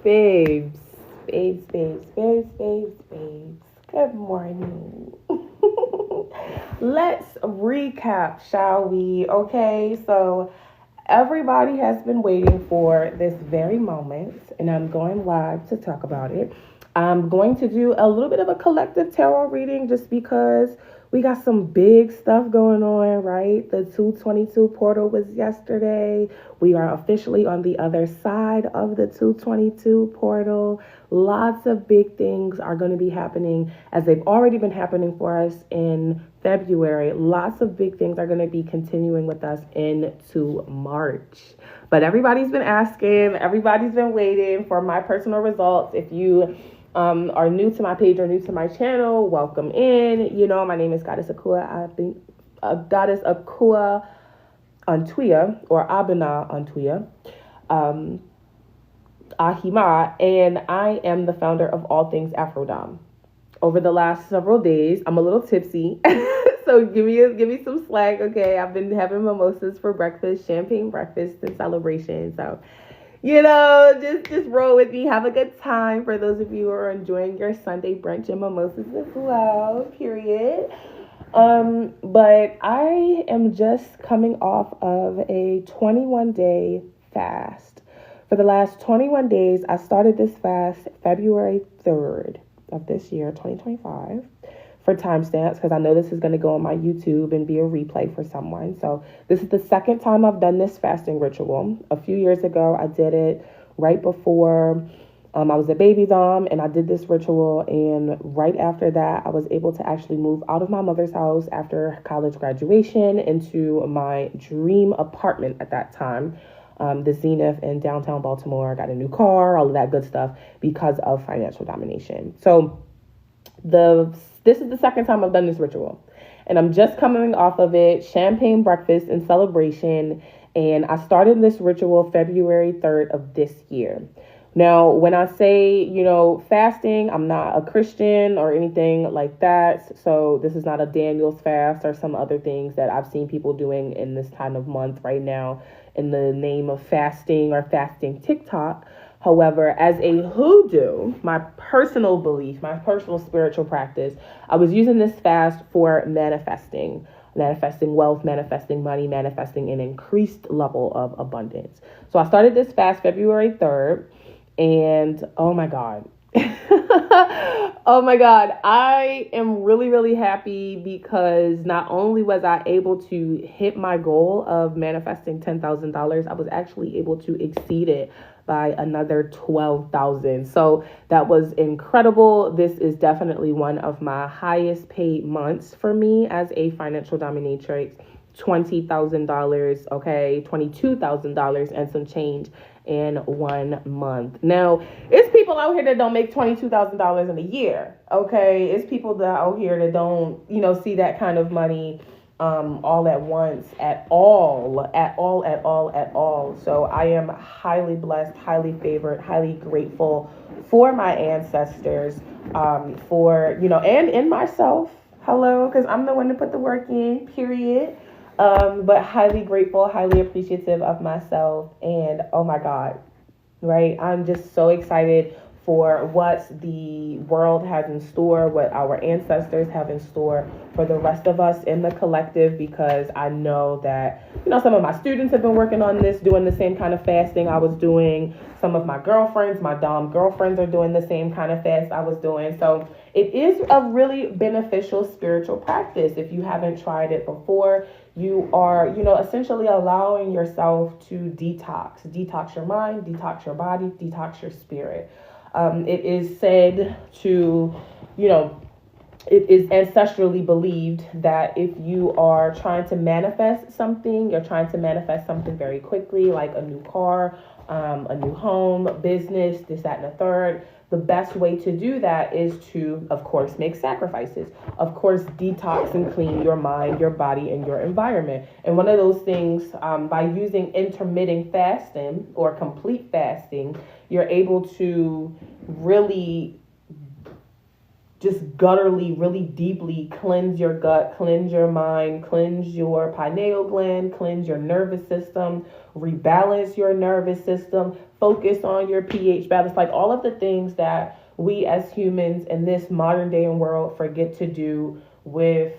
babes, babes. Good morning. Let's recap, shall we? Okay, so everybody has been waiting for this very moment, and I'm going live to talk about it. I'm going to do a little bit of a collective tarot reading just because we got some big stuff going on, right? The 222 portal was yesterday. We are officially on the other side of the 222 portal. Lots of big things are going to be happening as they've already been happening for us in February. Lots of big things are going to be continuing with us into March. But everybody's been asking, everybody's been waiting for my personal results. If you are new to my page or new to my channel, welcome in. You know, my name is Goddess Ekua. I think Goddess Ekua on Twitter, or Abina on Twitter. Ahima, and I am the founder of All Things AfroDomme. Over the last several days, I'm a little tipsy, so give me some slack, okay? I've been having mimosas for breakfast, champagne breakfast and celebration. So, just roll with me, have a good time. For those of you who are enjoying your Sunday brunch and mimosas as well, period. But I am just coming off of a 21-day fast. For the last 21 days, I started this fast February 3rd of this year, 2025, for timestamps, because I know this is going to go on my YouTube and be a replay for someone. So this is the second time I've done this fasting ritual. A few years ago, I did it right before I was a baby dom, and I did this ritual. And right after that, I was able to actually move out of my mother's house after college graduation into my dream apartment at that time. The Zenith in downtown Baltimore. I got a new car, all of that good stuff because of financial domination. So this is the second time I've done this ritual, and I'm just coming off of it, champagne breakfast and celebration. And I started this ritual February 3rd of this year. Now, when I say, fasting, I'm not a Christian or anything like that. So this is not a Daniel's fast or some other things that I've seen people doing in this time of month right now in the name of fasting or fasting TikTok. However, as a hoodoo, my personal belief, my personal spiritual practice, I was using this fast for manifesting wealth, manifesting money, manifesting an increased level of abundance. So I started this fast February 3rd. And oh my God, I am really, really happy because not only was I able to hit my goal of manifesting $10,000, I was actually able to exceed it by another 12,000. So that was incredible. This is definitely one of my highest paid months for me as a financial dominatrix. $20,000, okay, $22,000 and some change in 1 month. Now, it's people out here that don't make $22,000 in a year, okay? It's people that out here that don't, see that kind of money all at once, at all. So I am highly blessed, highly favored, highly grateful for my ancestors, and in myself, hello, because I'm the one that put the work in, period. But highly grateful, highly appreciative of myself. And oh my God, right? I'm just so excited for what the world has in store, what our ancestors have in store for the rest of us in the collective, because I know that, some of my students have been working on this, doing the same kind of fasting I was doing. Some of my girlfriends, my dom girlfriends, are doing the same kind of fast I was doing. So it is a really beneficial spiritual practice. If you haven't tried it before, you are, essentially allowing yourself to detox your mind, detox your body, detox your spirit. It is said to, it is ancestrally believed that if you are trying to manifest something, you're trying to manifest something very quickly, like a new car, a new home, business, this, that, and the third. The best way to do that is to, of course, make sacrifices. Of course, detox and clean your mind, your body, and your environment. And one of those things, by using intermittent fasting or complete fasting, you're able to really just gutturally, really deeply cleanse your gut, cleanse your mind, cleanse your pineal gland, cleanse your nervous system, rebalance your nervous system, focus on your pH balance, like all of the things that we as humans in this modern day and world forget to do with,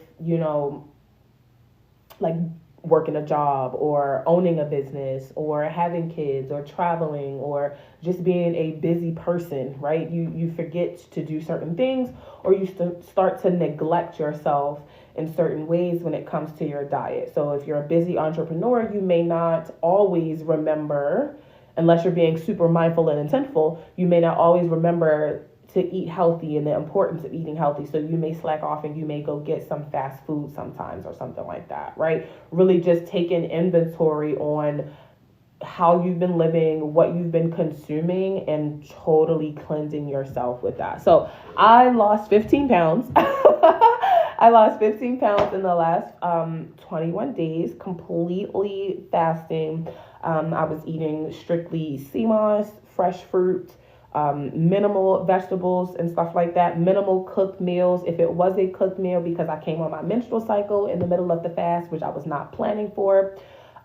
like working a job or owning a business or having kids or traveling or just being a busy person, right? You forget to do certain things, or you start to neglect yourself in certain ways when it comes to your diet. So if you're a busy entrepreneur, you may not always remember, unless you're being super mindful and intentful, you may not always remember to eat healthy and the importance of eating healthy. So you may slack off and you may go get some fast food sometimes or something like that, right? Really just taking inventory on how you've been living, what you've been consuming, and totally cleansing yourself with that. So I lost 15 pounds. I lost 15 pounds in the last 21 days, completely fasting. I was eating strictly sea moss, fresh fruit, minimal vegetables and stuff like that, minimal cooked meals. If it was a cooked meal, because I came on my menstrual cycle in the middle of the fast, which I was not planning for,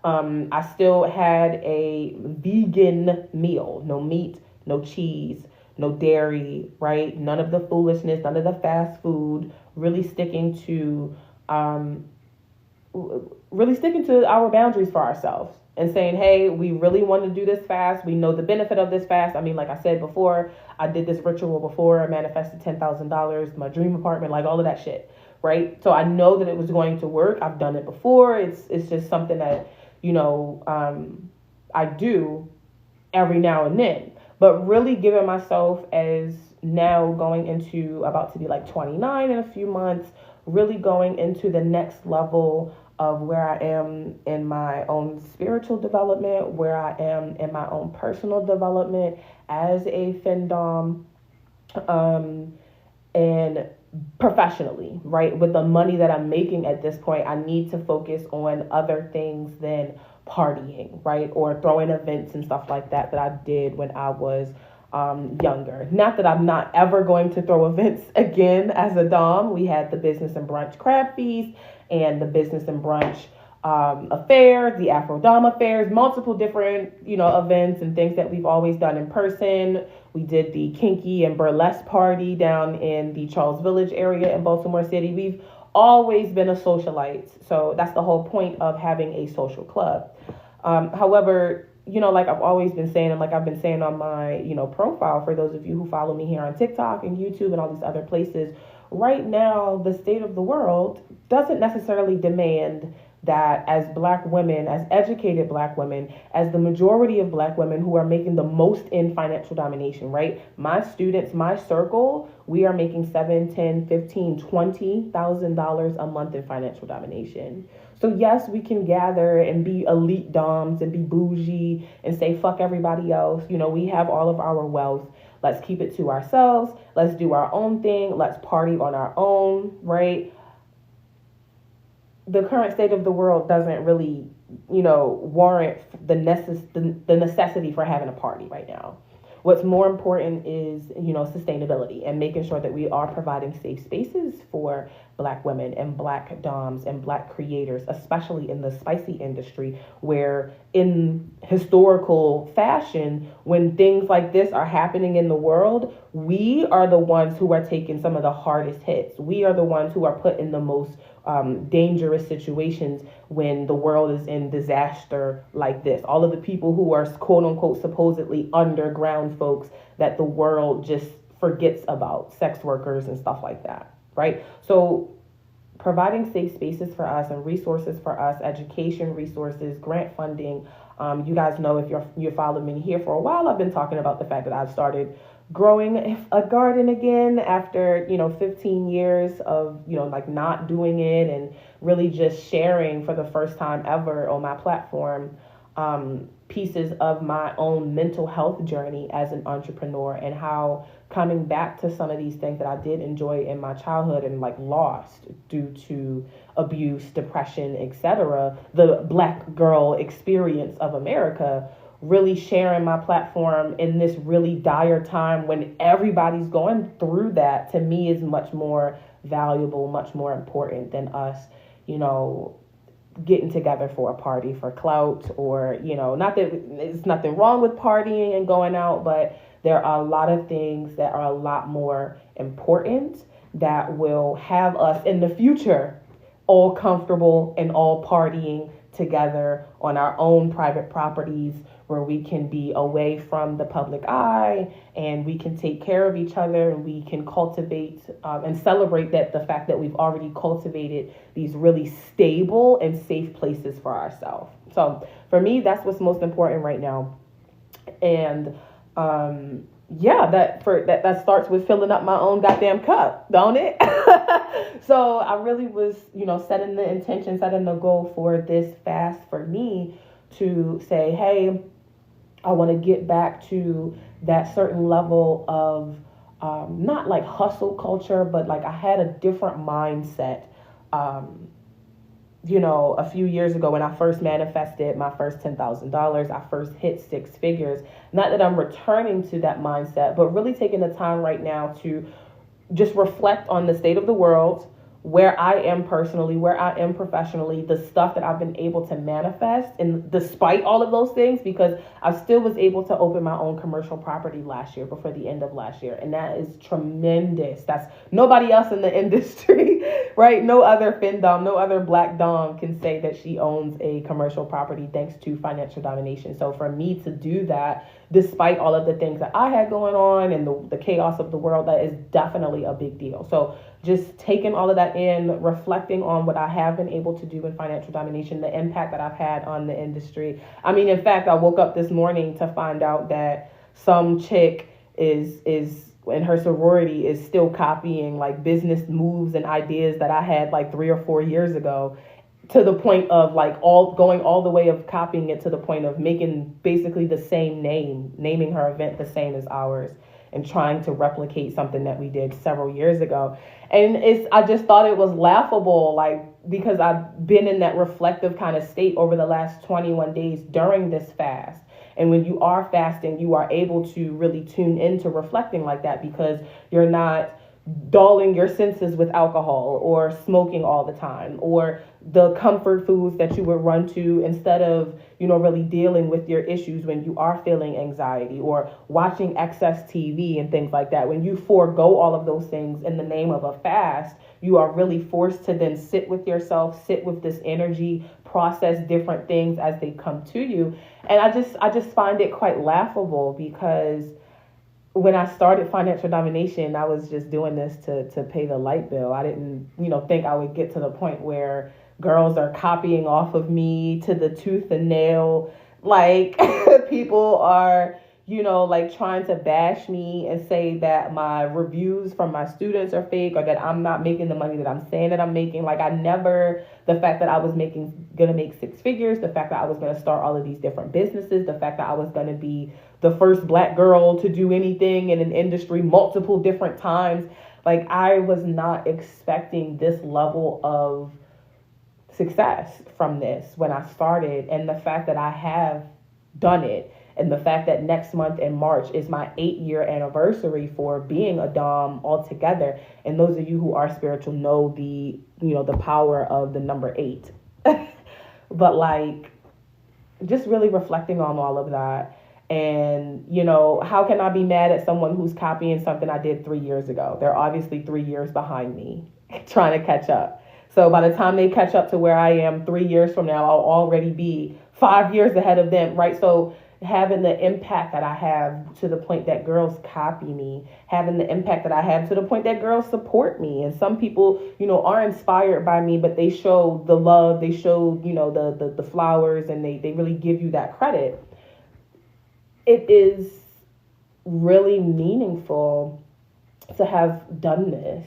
I still had a vegan meal, no meat, no cheese, no dairy, right? None of the foolishness, none of the fast food, really sticking to our boundaries for ourselves and saying, hey, we really want to do this fast. We know the benefit of this fast. I mean, like I said before, I did this ritual before. I manifested $10,000, my dream apartment, like all of that shit, right? So I know that it was going to work. I've done it before. It's just something that, I do every now and then. But really giving myself, as now going into about to be like 29 in a few months, really going into the next level of where I am in my own spiritual development, where I am in my own personal development as a Findom, and professionally, right? With the money that I'm making at this point, I need to focus on other things than partying, right? Or throwing events and stuff like that I did when I was younger. Not that I'm not ever going to throw events again as a Dom. We had the Business and Brunch Crab Feast and the Business and Brunch affair, the AfroDomme affairs, multiple different, events and things that we've always done in person. We did the kinky and burlesque party down in the Charles Village area in Baltimore City. We've always been a socialite. So that's the whole point of having a social club. However, like I've always been saying, and like I've been saying on my, profile, for those of you who follow me here on TikTok and YouTube and all these other places, right now, the state of the world doesn't necessarily demand that as Black women, as educated Black women, as the majority of Black women who are making the most in financial domination, right? My students, my circle, we are making $7, $10, $15, $20,000 a month in financial domination. So yes, we can gather and be elite doms and be bougie and say fuck everybody else. We have all of our wealth. Let's keep it to ourselves. Let's do our own thing. Let's party on our own, right? The current state of the world doesn't really, warrant the necessity for having a party right now. What's more important is, sustainability and making sure that we are providing safe spaces for Black women and Black doms and Black creators, especially in the spicy industry, where in historical fashion, when things like this are happening in the world, we are the ones who are taking some of the hardest hits. We are the ones who are put in the most dangerous situations when the world is in disaster like this. All of the people who are quote unquote supposedly underground folks that the world just forgets about, sex workers and stuff like that, right? So providing safe spaces for us and resources for us, education resources, grant funding. You guys know, if you're following me here for a while, I've been talking about the fact that I've started growing a garden again after 15 years of like not doing it, and really just sharing for the first time ever on my platform pieces of my own mental health journey as an entrepreneur, and how coming back to some of these things that I did enjoy in my childhood and like lost due to abuse, depression, etc., the Black girl experience of America, really sharing my platform in this really dire time when everybody's going through that, to me, is much more valuable, much more important than us, you know, getting together for a party for clout, or, you know, not that it's nothing wrong with partying and going out, but there are a lot of things that are a lot more important that will have us in the future all comfortable and all partying together on our own private properties, where we can be away from the public eye, and we can take care of each other, and we can cultivate and celebrate that the fact that we've already cultivated these really stable and safe places for ourselves. So for me, that's what's most important right now. And yeah, that starts with filling up my own goddamn cup, don't it? So I really was, you know, setting the intention, setting the goal for this fast for me to say, hey, I want to get back to that certain level of not like hustle culture, but like I had a different mindset. You know, a few years ago when I first manifested my first $10,000, I first hit six figures. Not that I'm returning to that mindset, but really taking the time right now to just reflect on the state of the world, where I am personally, where I am professionally, the stuff that I've been able to manifest, and despite all of those things, because I still was able to open my own commercial property last year, before the end of last year. And that is tremendous. That's nobody else in the industry, right? No other Findom, no other Black Dom can say that she owns a commercial property thanks to financial domination. So for me to do that, despite all of the things that I had going on and the chaos of the world, that is definitely a big deal. So just taking all of that in, reflecting on what I have been able to do in financial domination, the impact that I've had on the industry. I mean, in fact, I woke up this morning to find out that some chick is in her sorority is still copying like business moves and ideas that I had like 3 or 4 years ago, to the point of like going all the way of copying it to the point of making basically the same naming her event the same as ours, and trying to replicate something that we did several years ago. And I just thought it was laughable, like, because I've been in that reflective kind of state over the last 21 days during this fast. And when you are fasting, you are able to really tune into reflecting like that, because you're not dulling your senses with alcohol or smoking all the time, or the comfort foods that you would run to instead of, you know, really dealing with your issues when you are feeling anxiety, or watching excess TV and things like that. When you forego all of those things in the name of a fast, you are really forced to then sit with yourself, sit with this energy, process different things as they come to you. And I just find it quite laughable, because when I started financial domination, I was just doing this to pay the light bill. I didn't, you know, think I would get to the point where girls are copying off of me to the tooth and nail. Like people are, you know, like trying to bash me and say that my reviews from my students are fake, or that I'm not making the money that I'm saying that I'm making. Like the fact that I was gonna make six figures, the fact that I was gonna start all of these different businesses, the fact that I was gonna be the first Black girl to do anything in an industry multiple different times. Like I was not expecting this level of success from this when I started. And the fact that I have done it, and the fact that next month in March is my 8-year anniversary for being a Dom altogether. And those of you who are spiritual know the power of the number 8. But like, just really reflecting on all of that. And, you know, how can I be mad at someone who's copying something I did 3 years ago? They're obviously 3 years behind me trying to catch up. So by the time they catch up to where I am 3 years from now, I'll already be 5 years ahead of them, right? So having the impact that I have to the point that girls copy me, having the impact that I have to the point that girls support me. And some people, you know, are inspired by me, but they show the love, they show, you know, the flowers, and they really give you that credit. It is really meaningful to have done this.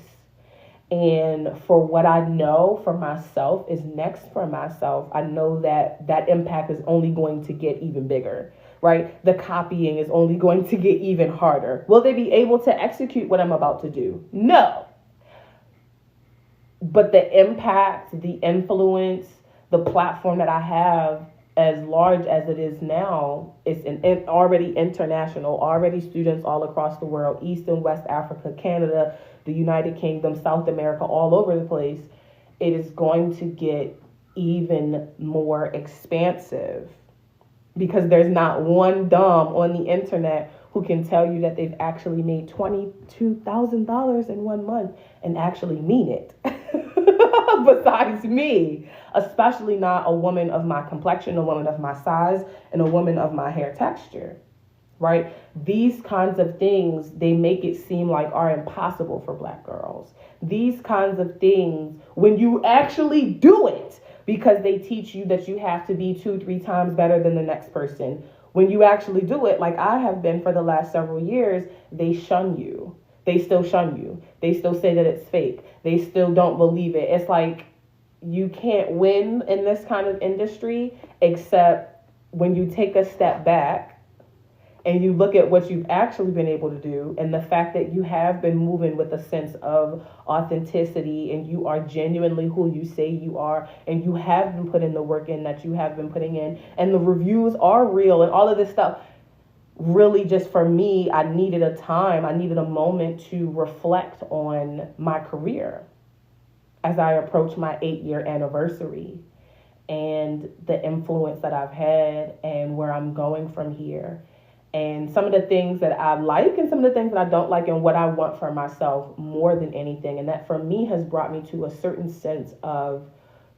And for what I know for myself is next for myself, I know that impact is only going to get even bigger, right? The copying is only going to get even harder. Will they be able to execute what I'm about to do? No. But the impact, the influence, the platform that I have as large as it is now, it's already international, already students all across the world, East and West Africa, Canada, the United Kingdom, South America, all over the place. It is going to get even more expansive because there's not one dumb on the internet who can tell you that they've actually made $22,000 in 1 month and actually mean it. Besides me, especially not a woman of my complexion, a woman of my size, and a woman of my hair texture, right? These kinds of things, they make it seem like are impossible for Black girls. These kinds of things, when you actually do it, because they teach you that you have to be 2-3 times better than the next person. When you actually do it, like I have been for the last several years, they shun you. They still shun you. They still say that it's fake. They still don't believe it. It's like you can't win in this kind of industry except when you take a step back and you look at what you've actually been able to do and the fact that you have been moving with a sense of authenticity and you are genuinely who you say you are and you have been putting the work in that you have been putting in and the reviews are real and all of this stuff. Really, just for me, I needed a moment to reflect on my career as I approach my 8-year anniversary and the influence that I've had and where I'm going from here. And some of the things that I like and some of the things that I don't like and what I want for myself more than anything. And that for me has brought me to a certain sense of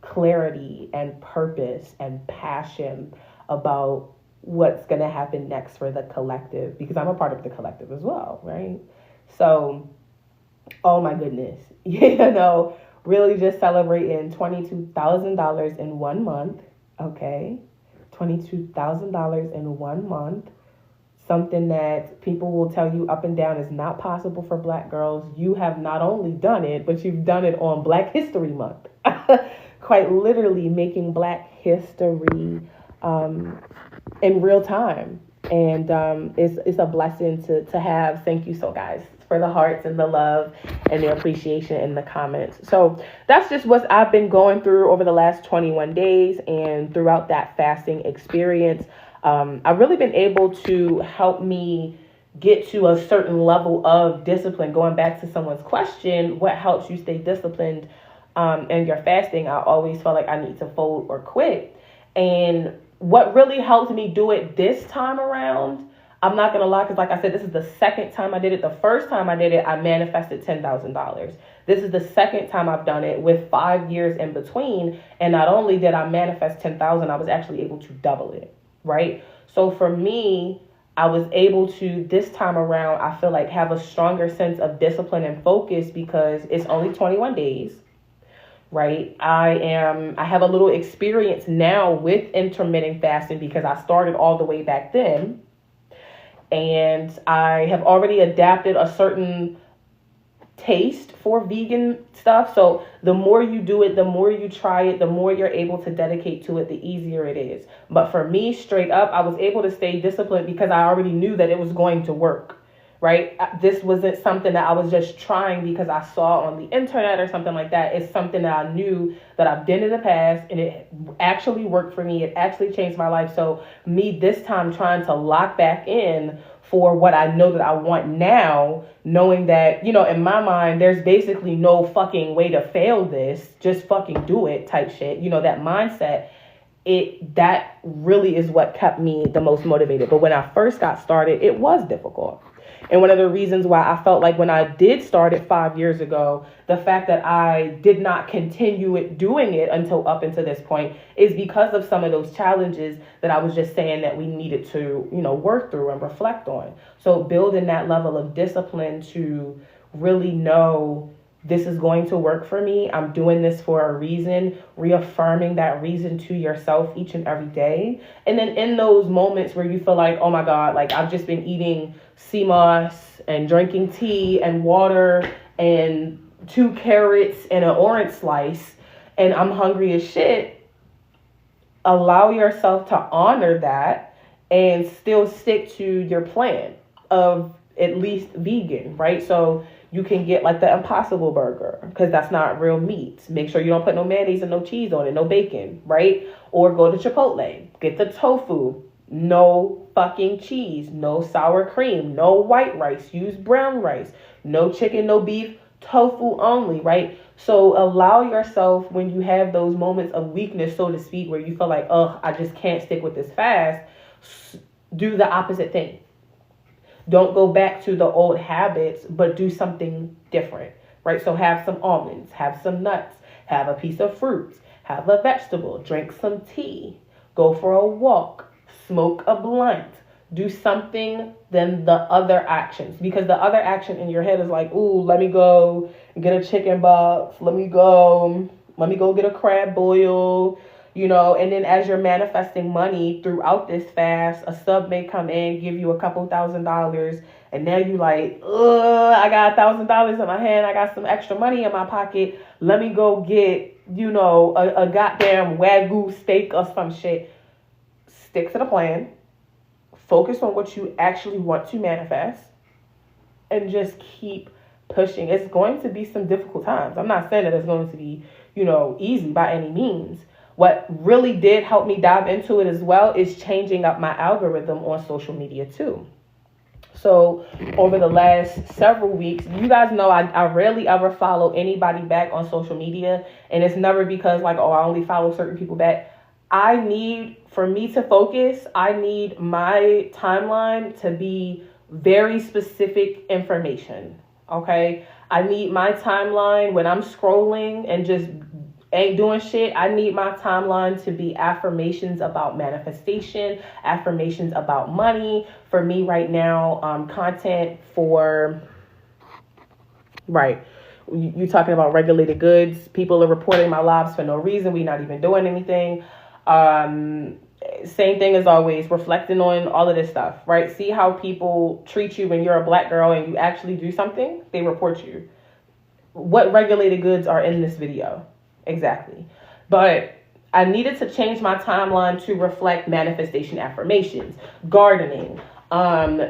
clarity and purpose and passion about what's going to happen next for the collective, because I'm a part of the collective as well, right? So, oh my goodness, really just celebrating $22,000 in 1 month, okay? $22,000 in 1 month. Something that people will tell you up and down is not possible for Black girls. You have not only done it, but you've done it on Black History Month. Quite literally making Black history in real time. And it's a blessing to have. Thank you so guys for the hearts and the love and the appreciation in the comments. So that's just what I've been going through over the last 21 days and throughout that fasting experience. I've really been able to help me get to a certain level of discipline. Going back to someone's question, what helps you stay disciplined in your fasting? I always felt like I need to fold or quit. And what really helped me do it this time around, I'm not going to lie, because like I said, this is the second time I did it. The first time I did it, I manifested $10,000. This is the second time I've done it with 5 years in between. And not only did I manifest 10,000, I was actually able to double it, right? So for me, I was able to, this time around, I feel like have a stronger sense of discipline and focus because it's only 21 days. Right. I have a little experience now with intermittent fasting because I started all the way back then. And I have already adapted a certain taste for vegan stuff. So the more you do it, the more you try it, the more you're able to dedicate to it, the easier it is. But for me, straight up, I was able to stay disciplined because I already knew that it was going to work. Right? This wasn't something that I was just trying because I saw on the internet or something like that. It's something that I knew that I've done in the past and it actually worked for me. It actually changed my life. So me this time trying to lock back in for what I know that I want now, knowing that, in my mind, there's basically no fucking way to fail this. Just fucking do it type shit. That mindset, that really is what kept me the most motivated. But when I first got started, it was difficult. And one of the reasons why I felt like when I did start it 5 years ago, the fact that I did not continue doing it until up until this point is because of some of those challenges that I was just saying that we needed to, work through and reflect on. So building that level of discipline to really know this is going to work for me. I'm doing this for a reason, reaffirming that reason to yourself each and every day. And then in those moments where you feel like, oh my God, like I've just been eating sea moss and drinking tea and water and 2 carrots and an orange slice and I'm hungry as shit, allow yourself to honor that and still stick to your plan of at least vegan, right? So you can get like the Impossible Burger because that's not real meat. Make sure you don't put no mayonnaise and no cheese on it, no bacon, right? Or go to Chipotle, get the tofu, no fucking cheese, no sour cream, no white rice, use brown rice, no chicken, no beef, tofu only, right? So allow yourself, when you have those moments of weakness, so to speak, where you feel like, oh, I just can't stick with this fast, do the opposite thing. Don't go back to the old habits, but do something different, right? So have some almonds, have some nuts, have a piece of fruit, have a vegetable, drink some tea, go for a walk, smoke a blunt, do something than the other actions. Because the other action in your head is like, ooh, let me go get a chicken box, let me go get a crab boil, and then as you're manifesting money throughout this fast, a sub may come in, give you a couple $1,000, and now you like, I got $1,000 in my hand, I got some extra money in my pocket, let me go get, a goddamn Wagyu steak or some shit. Stick to the plan, focus on what you actually want to manifest, and just keep pushing. It's going to be some difficult times. I'm not saying that it's going to be, easy by any means. What really did help me dive into it as well is changing up my algorithm on social media too. So over the last several weeks, you guys know I rarely ever follow anybody back on social media. And it's never because like, oh, I only follow certain people back. For me to focus, I need my timeline to be very specific information. Okay. I need my timeline when I'm scrolling and just ain't doing shit. I need my timeline to be affirmations about manifestation, affirmations about money. For me right now, content for, right. You talking about regulated goods. People are reporting my lives for no reason. We not even doing anything. Same thing as always, reflecting on all of this stuff, right? See how people treat you when you're a black girl and you actually do something, they report you. What regulated goods are in this video? Exactly. But I needed to change my timeline to reflect manifestation affirmations, gardening,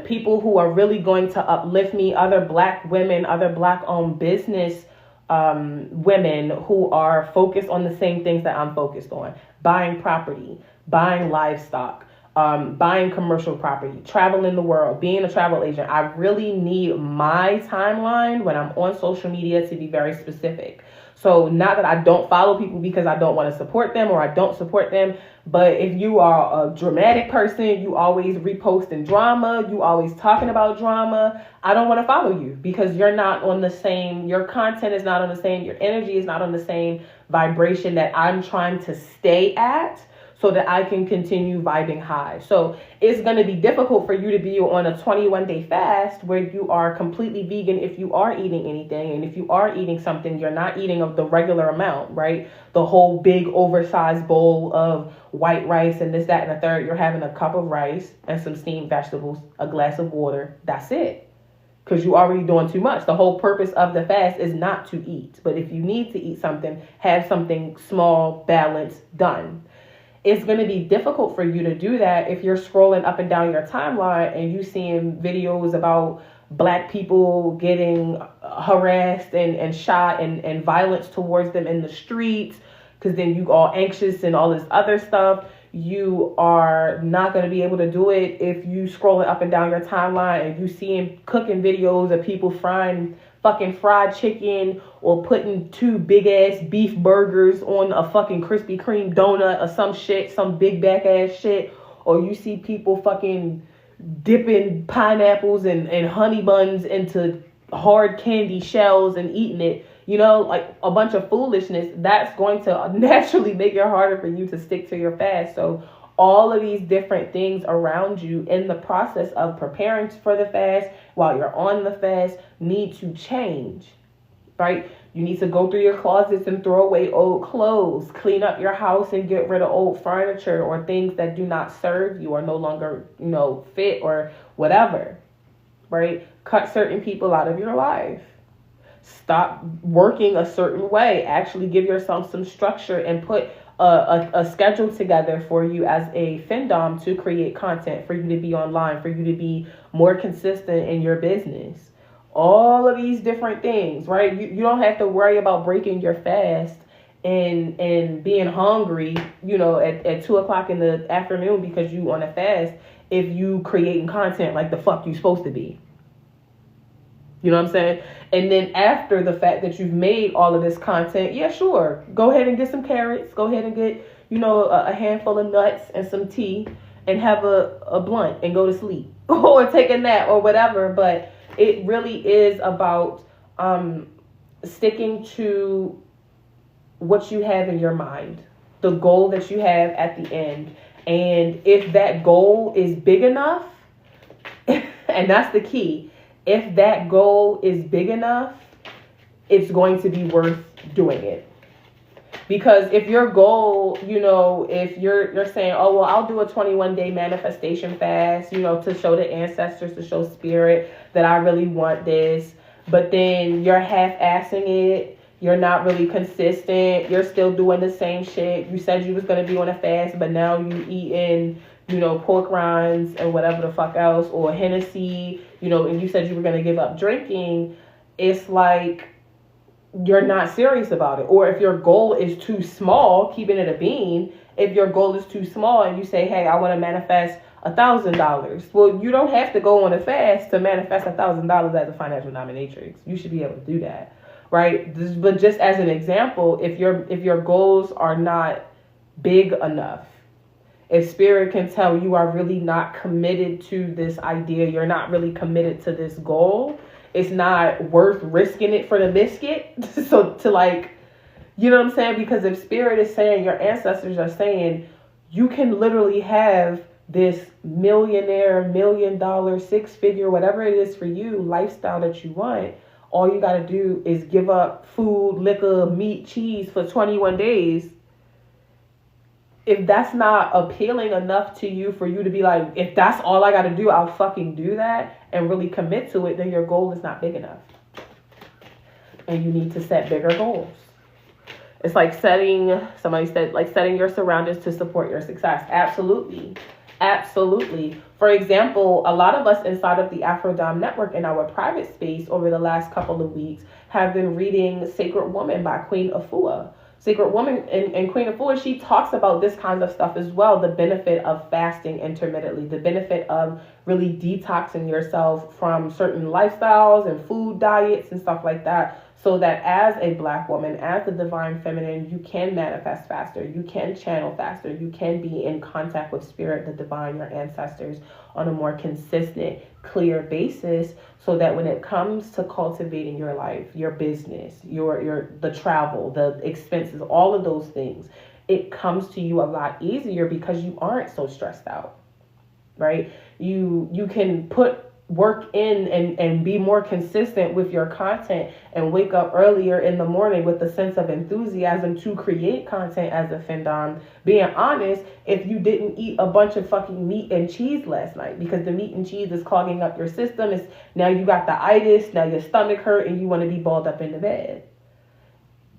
people who are really going to uplift me, other black women, other black owned business women who are focused on the same things that I'm focused on. Buying property, buying livestock, buying commercial property, traveling the world, being a travel agent. I really need my timeline when I'm on social media to be very specific. So not that I don't follow people because I don't want to support them or I don't support them, but if you are a dramatic person, you always reposting drama, you always talking about drama, I don't want to follow you because you're not on the same, your content is not on the same, your energy is not on the same vibration that I'm trying to stay at, so that I can continue vibing high. So it's going to be difficult for you to be on a 21-day fast where you are completely vegan if you are eating anything. And if you are eating something, you're not eating of the regular amount, right? The whole big oversized bowl of white rice and this, that, and the third. You're having a cup of rice and some steamed vegetables, a glass of water. That's it. Because you're already doing too much. The whole purpose of the fast is not to eat. But if you need to eat something, have something small, balanced, done. It's going to be difficult for you to do that if you're scrolling up and down your timeline and you seeing videos about black people getting harassed and shot and violence towards them in the streets, because then you all anxious and all this other stuff. You are not going to be able to do it if you scrolling up and down your timeline and you seeing cooking videos of people frying fucking fried chicken or putting 2 big ass beef burgers on a fucking Krispy Kreme donut or some shit, some big back ass shit. Or you see people fucking dipping pineapples and honey buns into hard candy shells and eating it, like a bunch of foolishness. That's going to naturally make it harder for you to stick to your fast. So all of these different things around you in the process of preparing for the fast, while you're on the fast, need to change, right? You need to go through your closets and throw away old clothes, clean up your house and get rid of old furniture or things that do not serve you or no longer, fit or whatever, right? Cut certain people out of your life. Stop working a certain way. Actually give yourself some structure and put a schedule together for you as a Findom to create content, for you to be online, for you to be more consistent in your business. All of these different things, right? You don't have to worry about breaking your fast and being hungry, at 2 o'clock in the afternoon because you on a fast if you creating content like the fuck you supposed to be. You know what I'm saying? And then after the fact that you've made all of this content, yeah, sure. Go ahead and get some carrots. Go ahead and get, a handful of nuts and some tea and have a blunt and go to sleep or take a nap or whatever. But it really is about sticking to what you have in your mind, the goal that you have at the end. And if that goal is big enough, and that's the key, if that goal is big enough, it's going to be worth doing it. Because if your goal, if you're saying, oh, well, I'll do a 21-day manifestation fast, to show the ancestors, to show spirit that I really want this, but then you're half-assing it, you're not really consistent, you're still doing the same shit. You said you was going to be on a fast, but now you eating, pork rinds and whatever the fuck else, or Hennessy, and you said you were going to give up drinking. It's like you're not serious about it. Or if your goal is too small, keeping it a bean, if your goal is too small and you say, hey, I want to manifest $1,000. Well, you don't have to go on a fast to manifest $1,000 as a financial dominatrix. You should be able to do that, right? But just as an example, if your goals are not big enough, if spirit can tell you are really not committed to this idea, you're not really committed to this goal, it's not worth risking it for the biscuit. So to you know what I'm saying? Because if spirit is saying, your ancestors are saying, you can literally have this millionaire, $1 million, 6-figure, whatever it is for you, lifestyle that you want. All you got to do is give up food, liquor, meat, cheese for 21 days. If that's not appealing enough to you for you to be like, if that's all I got to do, I'll fucking do that and really commit to it, then your goal is not big enough. And you need to set bigger goals. It's like somebody said, setting your surroundings to support your success. Absolutely. Absolutely. For example, a lot of us inside of the AfroDomme Network in our private space over the last couple of weeks have been reading Sacred Woman by Queen Afua. Sacred Woman and Queen Afua, she talks about this kind of stuff as well. The benefit of fasting intermittently, the benefit of really detoxing yourself from certain lifestyles and food diets and stuff like that, so that as a Black woman, as the divine feminine, you can manifest faster, you can channel faster, you can be in contact with spirit, the divine, your ancestors on a more consistent, clear basis, so that when it comes to cultivating your life, your business, the travel, the expenses, all of those things, it comes to you a lot easier because you aren't so stressed out, right? You can put work in and be more consistent with your content and wake up earlier in the morning with a sense of enthusiasm to create content as a Findom. Being honest, if you didn't eat a bunch of fucking meat and cheese last night because the meat and cheese is clogging up your system, it's now you got the itis, now your stomach hurt and you want to be balled up in the bed.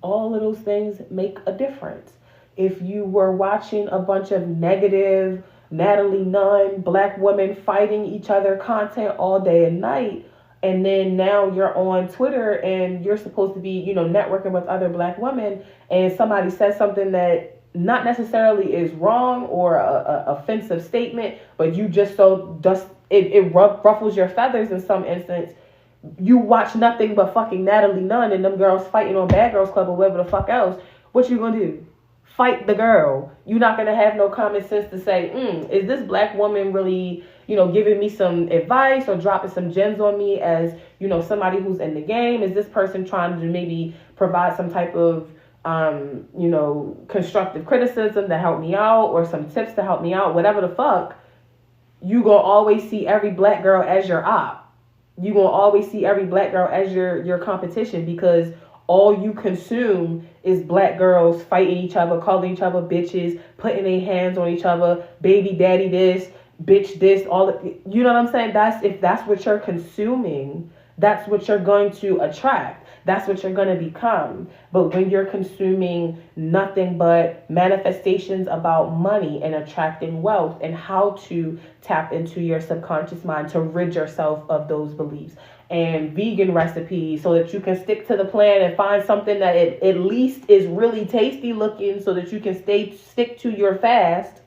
All of those things make a difference. If you were watching a bunch of negative Natalie Nunn, Black women fighting each other content all day and night, and then now you're on Twitter and you're supposed to be, networking with other Black women, and somebody says something that not necessarily is wrong or a offensive statement, but you just it ruffles your feathers in some instance. You watch nothing but fucking Natalie Nunn and them girls fighting on Bad Girls Club or whatever the fuck else. What you gonna do? Fight the girl. You're not going to have no common sense to say, is this Black woman really, giving me some advice or dropping some gems on me as, somebody who's in the game? Is this person trying to maybe provide some type of, constructive criticism to help me out or some tips to help me out? Whatever the fuck, you going to always see every Black girl as your op. You going to always see every Black girl as your competition, because all you consume is Black girls fighting each other, calling each other bitches, putting their hands on each other, baby daddy this, bitch this, you know what I'm saying? If that's what you're consuming, that's what you're going to attract. That's what you're going to become. But when you're consuming nothing but manifestations about money and attracting wealth and how to tap into your subconscious mind to rid yourself of those beliefs, and vegan recipes so that you can stick to the plan and find something that at least is really tasty looking so that you can stick to your fast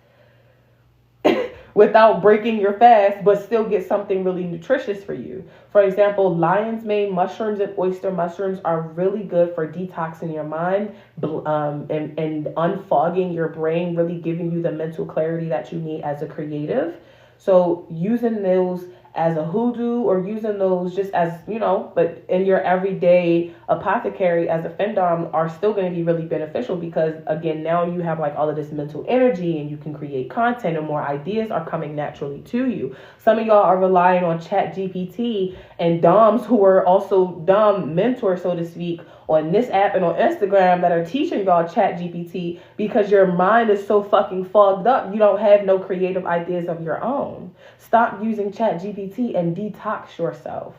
without breaking your fast, but still get something really nutritious for you. For example, lion's mane mushrooms and oyster mushrooms are really good for detoxing your mind and unfogging your brain, really giving you the mental clarity that you need as a creative. So using those as a hoodoo or using those just as, but in your everyday apothecary as a Findom are still going to be really beneficial because, again, now you have like all of this mental energy and you can create content and more ideas are coming naturally to you. Some of y'all are relying on ChatGPT and DOMs who are also dumb mentors, so to speak, on this app and on Instagram that are teaching y'all ChatGPT because your mind is so fucking fogged up. You don't have no creative ideas of your own. Stop using ChatGPT and detox yourself.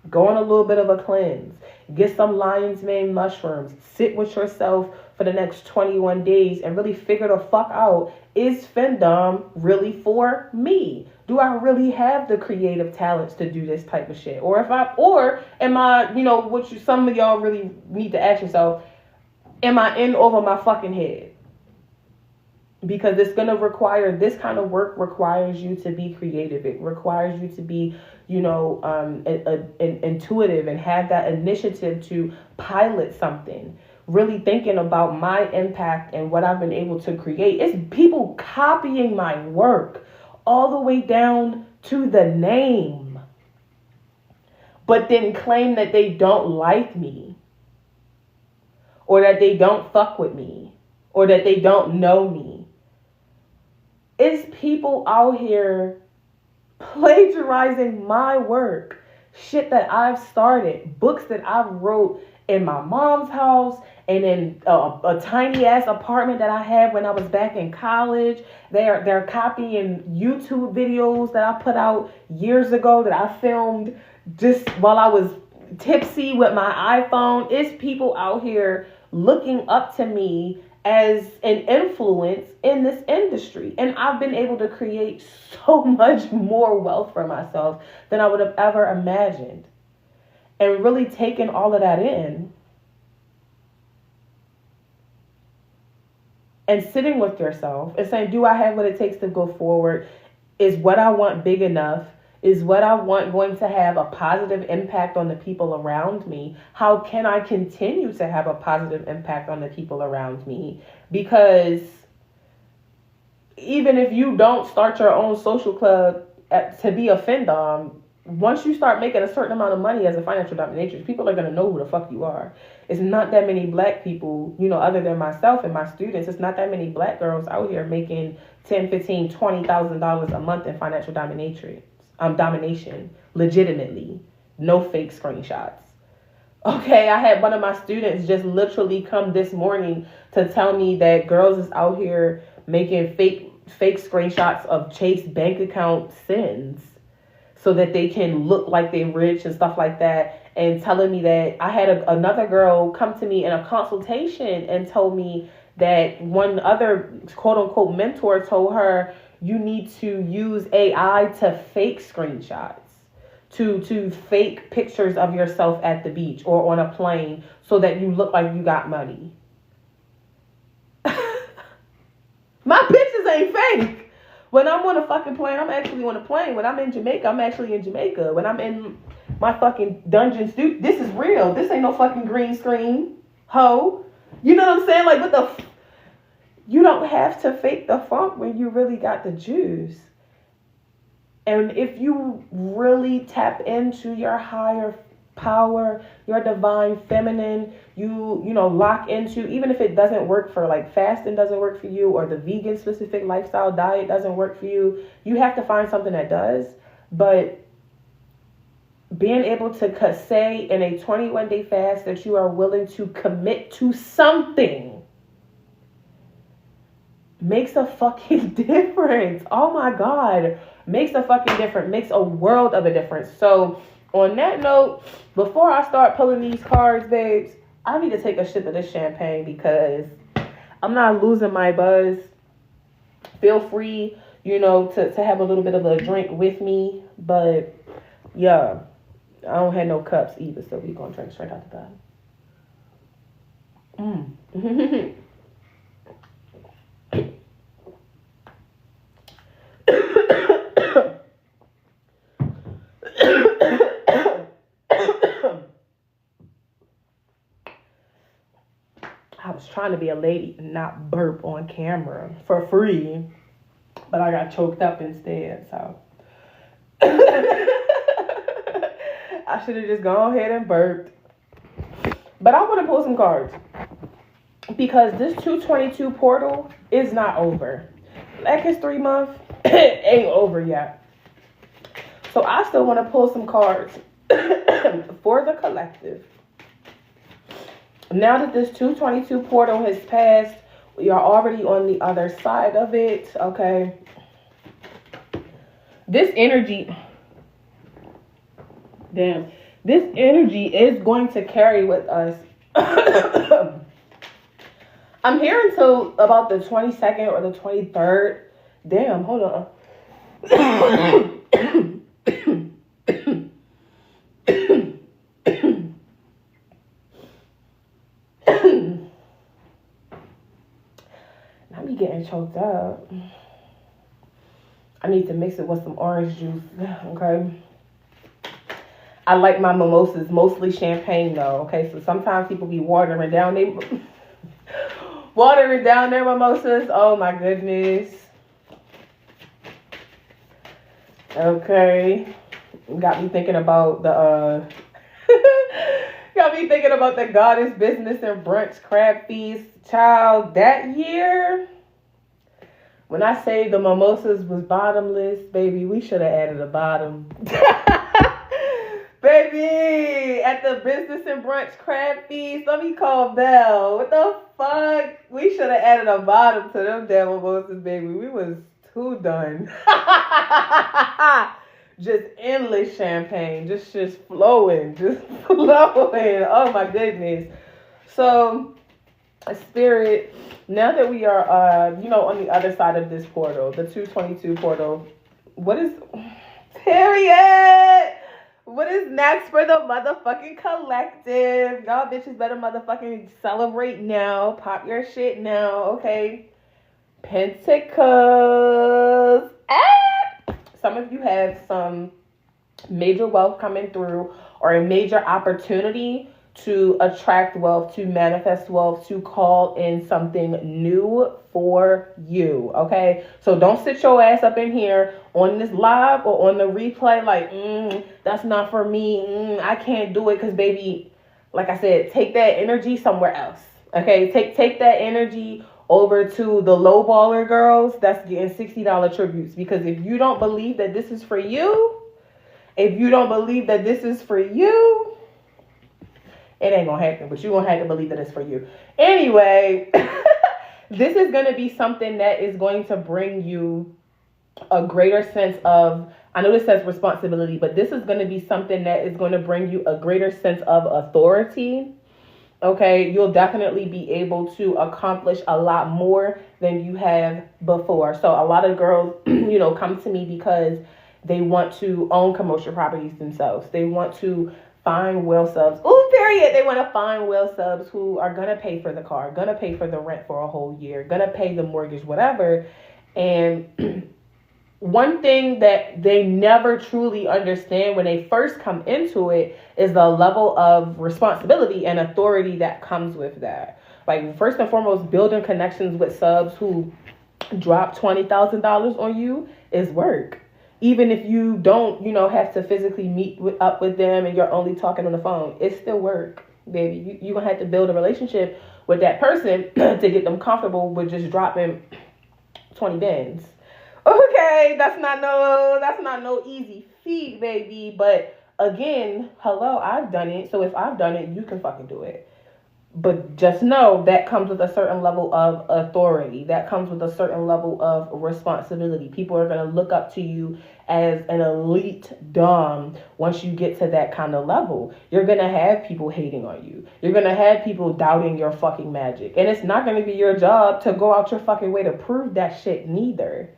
Go on a little bit of a cleanse. Get some lion's mane mushrooms. Sit with yourself for the next 21 days and really figure the fuck out, is Findom really for me? Do I really have the creative talents to do this type of shit? Or am I, some of y'all really need to ask yourself, am I in over my fucking head? Because it's going to require, this kind of work requires you to be creative. It requires you to be, intuitive and have that initiative to pilot something. Really thinking about my impact and what I've been able to create. It's people copying my work all the way down to the name, but then claim that they don't like me or that they don't fuck with me or that they don't know me. It's people out here plagiarizing my work, shit that I've started, books that I've wrote in my mom's house and in a tiny ass apartment that I had when I was back in college. They're copying YouTube videos that I put out years ago that I filmed just while I was tipsy with my iPhone. It's people out here looking up to me as an influence in this industry. And I've been able to create so much more wealth for myself than I would have ever imagined. And really taking all of that in and sitting with yourself and saying, do I have what it takes to go forward? Is what I want big enough? Is what I want going to have a positive impact on the people around me? How can I continue to have a positive impact on the people around me? Because even if you don't start your own social club to be a Findom, once you start making a certain amount of money as a financial dominatrix, people are going to know who the fuck you are. It's not that many black people, other than myself and my students, it's not that many black girls out here making $10,000, $15,000, $20,000 a month in financial domination, legitimately, no fake screenshots. Okay, I had one of my students just literally come this morning to tell me that girls is out here making fake screenshots of Chase bank account sends so that they can look like they're rich and stuff like that, and telling me that I had another girl come to me in a consultation and told me that one other quote-unquote mentor told her, you need to use AI to fake screenshots, to fake pictures of yourself at the beach or on a plane so that you look like you got money. My pictures ain't fake. When I'm on a fucking plane, I'm actually on a plane. When I'm in Jamaica, I'm actually in Jamaica. When I'm in my fucking dungeon suit, this is real. This ain't no fucking green screen, ho. You know what I'm saying? Like, what the... You don't have to fake the funk when you really got the juice. And if you really tap into your higher power, your divine feminine, you lock into, even if it doesn't work for, like, fasting doesn't work for you, or the vegan specific lifestyle diet doesn't work for you, you have to find something that does. But being able to say in a 21-day fast that you are willing to commit to something makes a fucking difference. Oh my God. Makes a fucking difference. Makes a world of a difference. So On that note, before I start pulling these cards, babes, I need to take a sip of this champagne because I'm not losing my buzz. Feel free, to have a little bit of a drink with me. But, yeah, I don't have no cups either, so we're going to drink straight out the bottle. I was trying to be a lady and not burp on camera for free, but I got choked up instead, so. I should have just gone ahead and burped. But I want to pull some cards because this 222 portal is not over. Black History Month ain't over yet. So I still want to pull some cards for the collective. Now that this 222 portal has passed, we are already on the other side of it, okay? This energy is going to carry with us. I'm here until about the 22nd or the 23rd. Damn, hold on. Now me getting choked up. I need to mix it with some orange juice, okay? I like my mimosas mostly champagne though, okay? So sometimes people be watering down their mimosas. Oh my goodness. Okay. Got me thinking about the goddess business and brunch crab feast. Child, that year, when I say the mimosas was bottomless, baby, we should have added a bottom. Baby, at the business and brunch crab feast, let me call Belle. What the fuck? We should have added a bottom to them damn mimosas, baby. We was too done. Just endless champagne, just flowing, Oh my goodness. So, Spirit, now that we are, on the other side of this portal, the 222 portal, period. What is next for the motherfucking collective? Y'all bitches better motherfucking celebrate now. Pop your shit now, okay? Pentacles. Some of you have some major wealth coming through or a major opportunity to attract wealth, to manifest wealth, to call in something new for you, okay? So don't sit your ass up in here on this live or on the replay like, that's not for me. I can't do it because, baby, like I said, take that energy somewhere else, okay? Take that energy over to the low baller girls that's getting $60 tributes, because if you don't believe that this is for you, it ain't gonna happen, but you're gonna have to believe that it's for you. Anyway, this is gonna be something that is going to bring you a greater sense of, I know this says responsibility, but this is gonna be something that is gonna bring you a greater sense of authority. Okay, you'll definitely be able to accomplish a lot more than you have before. So a lot of girls, come to me because they want to own commercial properties themselves. They want to find well subs. They want to find well subs who are going to pay for the car, going to pay for the rent for a whole year, going to pay the mortgage, whatever. And one thing that they never truly understand when they first come into it is the level of responsibility and authority that comes with that. Like, first and foremost, building connections with subs who drop $20,000 on you is work. Even if you don't, have to physically meet up with them and you're only talking on the phone, it's still work, baby. You're going to have to build a relationship with that person to get them comfortable with just dropping 20 bands. Okay, that's not no easy feat, baby. But again, hello, I've done it. So if I've done it, you can fucking do it. But just know that comes with a certain level of authority. That comes with a certain level of responsibility. People are going to look up to you as an elite dom once you get to that kind of level. You're going to have people hating on you. You're going to have people doubting your fucking magic. And it's not going to be your job to go out your fucking way to prove that shit neither.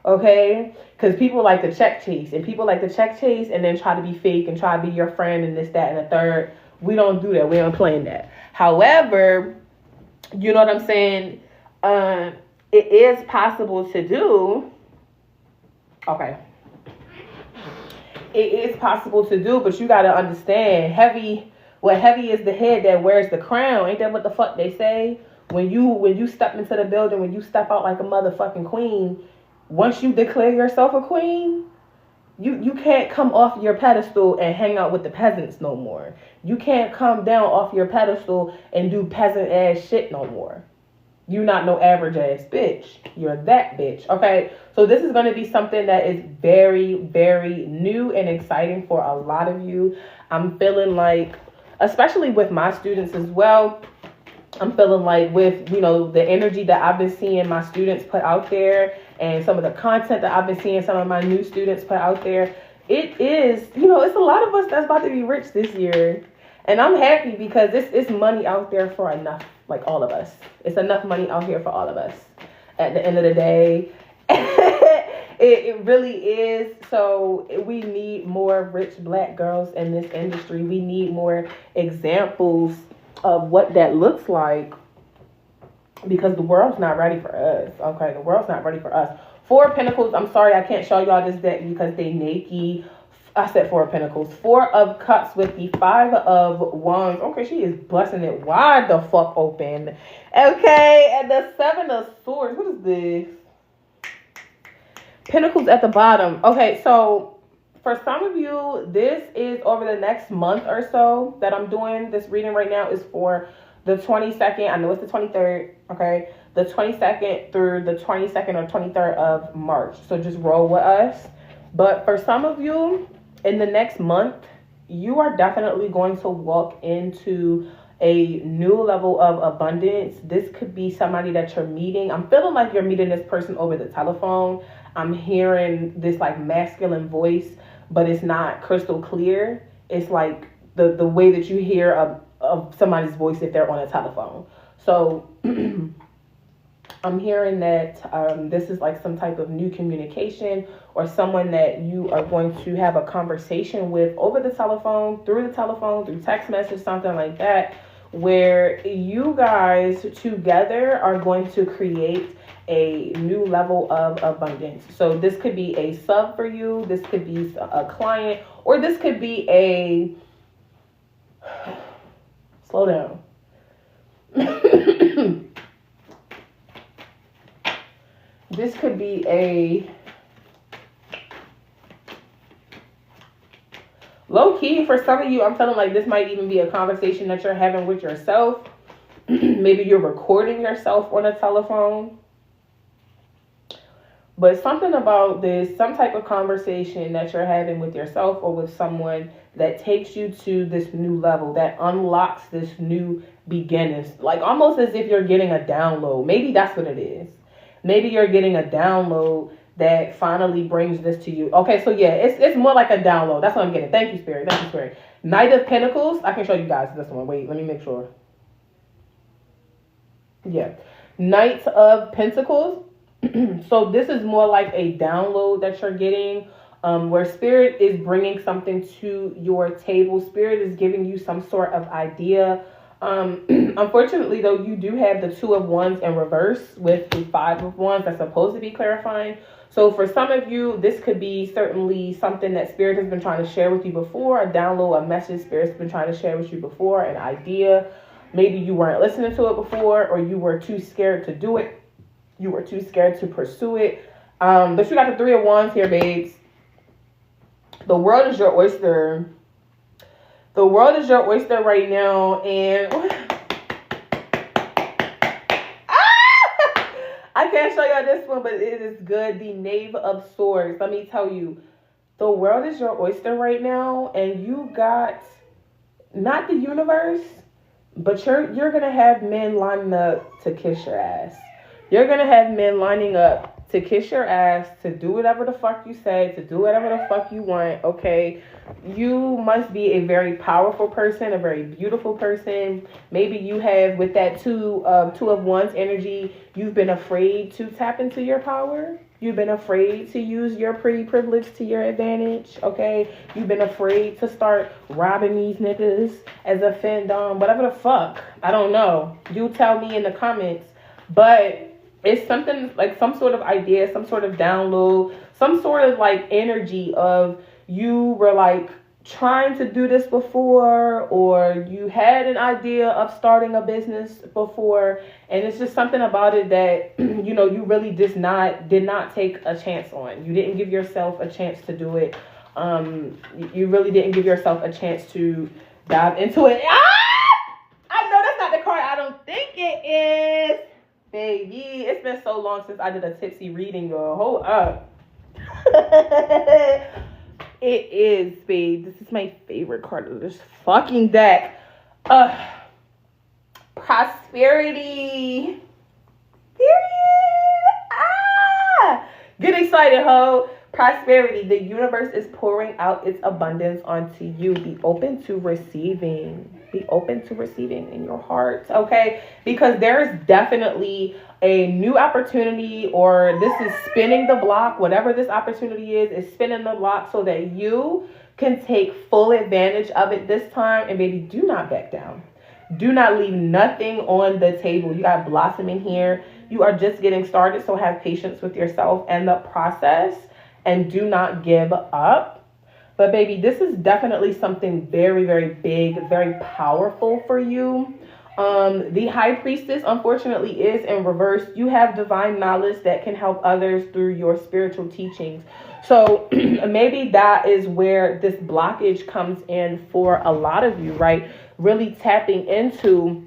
Okay? Because people like to check chase. And people like to check chase and then try to be fake and try to be your friend and this, that, and the third. We don't do that. We don't play in that. However, you know what I'm saying? It is possible to do. Okay. It is possible to do, but you got to understand, heavy is the head that wears the crown. Ain't that what the fuck they say? When you step into the building, when you step out like a motherfucking queen, once you declare yourself a queen, you can't come off your pedestal and hang out with the peasants no more. You can't come down off your pedestal and do peasant ass shit no more. You're not no average ass bitch. You're that bitch. Okay. So this is going to be something that is very, very new and exciting for a lot of you. I'm feeling like, especially with my students as well, I'm feeling like with, the energy that I've been seeing my students put out there and some of the content that I've been seeing some of my new students put out there, it is, it's a lot of us that's about to be rich this year. And I'm happy because it's money out there for enough, like all of us. It's enough money out here for all of us at the end of the day. It really is. So we need more rich black girls in this industry. We need more examples of what that looks like, because the world's not ready for us. Okay, the world's not ready for us. Four of Pentacles. I'm sorry I can't show y'all this deck because they naked. I said Four of Pentacles. Four of Cups with the Five of Wands. Okay, she is busting it wide the fuck open. Okay, and the Seven of Swords. What is this? Pentacles at the bottom. Okay, so for some of you, this is over the next month or so that I'm doing this reading right now is for the 22nd. I know it's the 23rd, okay? The 22nd through the 22nd or 23rd of March. So just roll with us. But for some of you, in the next month, you are definitely going to walk into a new level of abundance. This could be somebody that you're meeting. I'm feeling like you're meeting this person over the telephone. I'm hearing this like masculine voice, but it's not crystal clear. It's like the way that you hear of somebody's voice if they're on a telephone. So I'm hearing that this is like some type of new communication or someone that you are going to have a conversation with over the telephone, through text message, something like that, where you guys together are going to create a new level of abundance. So this could be a sub for you, this could be a client, or this could be a slow down. This could be a low key for some of you. I'm feeling like this might even be a conversation that you're having with yourself. Maybe you're recording yourself on a telephone. But something about this, some type of conversation that you're having with yourself or with someone that takes you to this new level, that unlocks this new beginnings, like almost as if you're getting a download. Maybe that's what it is. Maybe you're getting a download that finally brings this to you. Okay, so yeah, it's more like a download. That's what I'm getting. Thank you, Spirit. Thank you, Spirit. Knight of Pentacles. I can show you guys this one. Wait, let me make sure. Yeah. Knight of Pentacles. So this is more like a download that you're getting, where Spirit is bringing something to your table. Spirit is giving you some sort of idea. Unfortunately, though, you do have the Two of Wands in reverse with the Five of Wands that's supposed to be clarifying. So for some of you, this could be certainly something that Spirit has been trying to share with you before, a download, a message Spirit's been trying to share with you before, an idea. Maybe you weren't listening to it before, or you were too scared to do it. You were too scared to pursue it. But you got the Three of Wands here, babes. The world is your oyster. The world is your oyster right now. And I can't show y'all this one, but it is good. The Knave of Swords. Let me tell you, the world is your oyster right now. And you got not the universe. But you're gonna have men lining up to kiss your ass. You're gonna have men lining up to kiss your ass, to do whatever the fuck you say, to do whatever the fuck you want, okay? You must be a very powerful person, a very beautiful person. Maybe you have, with that two of wands energy, you've been afraid to tap into your power. You've been afraid to use your pretty privilege to your advantage, okay? You've been afraid to start robbing these niggas as a Findom, whatever the fuck. I don't know. You tell me in the comments. But it's something like some sort of idea, some sort of download, some sort of like energy of you were like trying to do this before, or you had an idea of starting a business before, and it's just something about it that you know you really did not take a chance on. You didn't give yourself a chance to do it. You really didn't give yourself a chance to dive into it. I know that's not the card I don't think it is. Baby, it's been so long since I did a tipsy reading, girl. Hold up. It is, babe. This is my favorite card of this fucking deck. Prosperity. Period. Get excited, ho. Prosperity. The universe is pouring out its abundance onto you. Be open to receiving. Be open to receiving in your heart, okay? Because there is definitely a new opportunity, or this is spinning the block. Whatever this opportunity is spinning the block so that you can take full advantage of it this time. And baby, do not back down. Do not leave nothing on the table. You got blossoming here. You are just getting started, so have patience with yourself and the process, and do not give up. But baby, this is definitely something very, very big, very powerful for you. The High Priestess, unfortunately, is in reverse. You have divine knowledge that can help others through your spiritual teachings. So maybe that is where this blockage comes in for a lot of you, right? Really tapping into,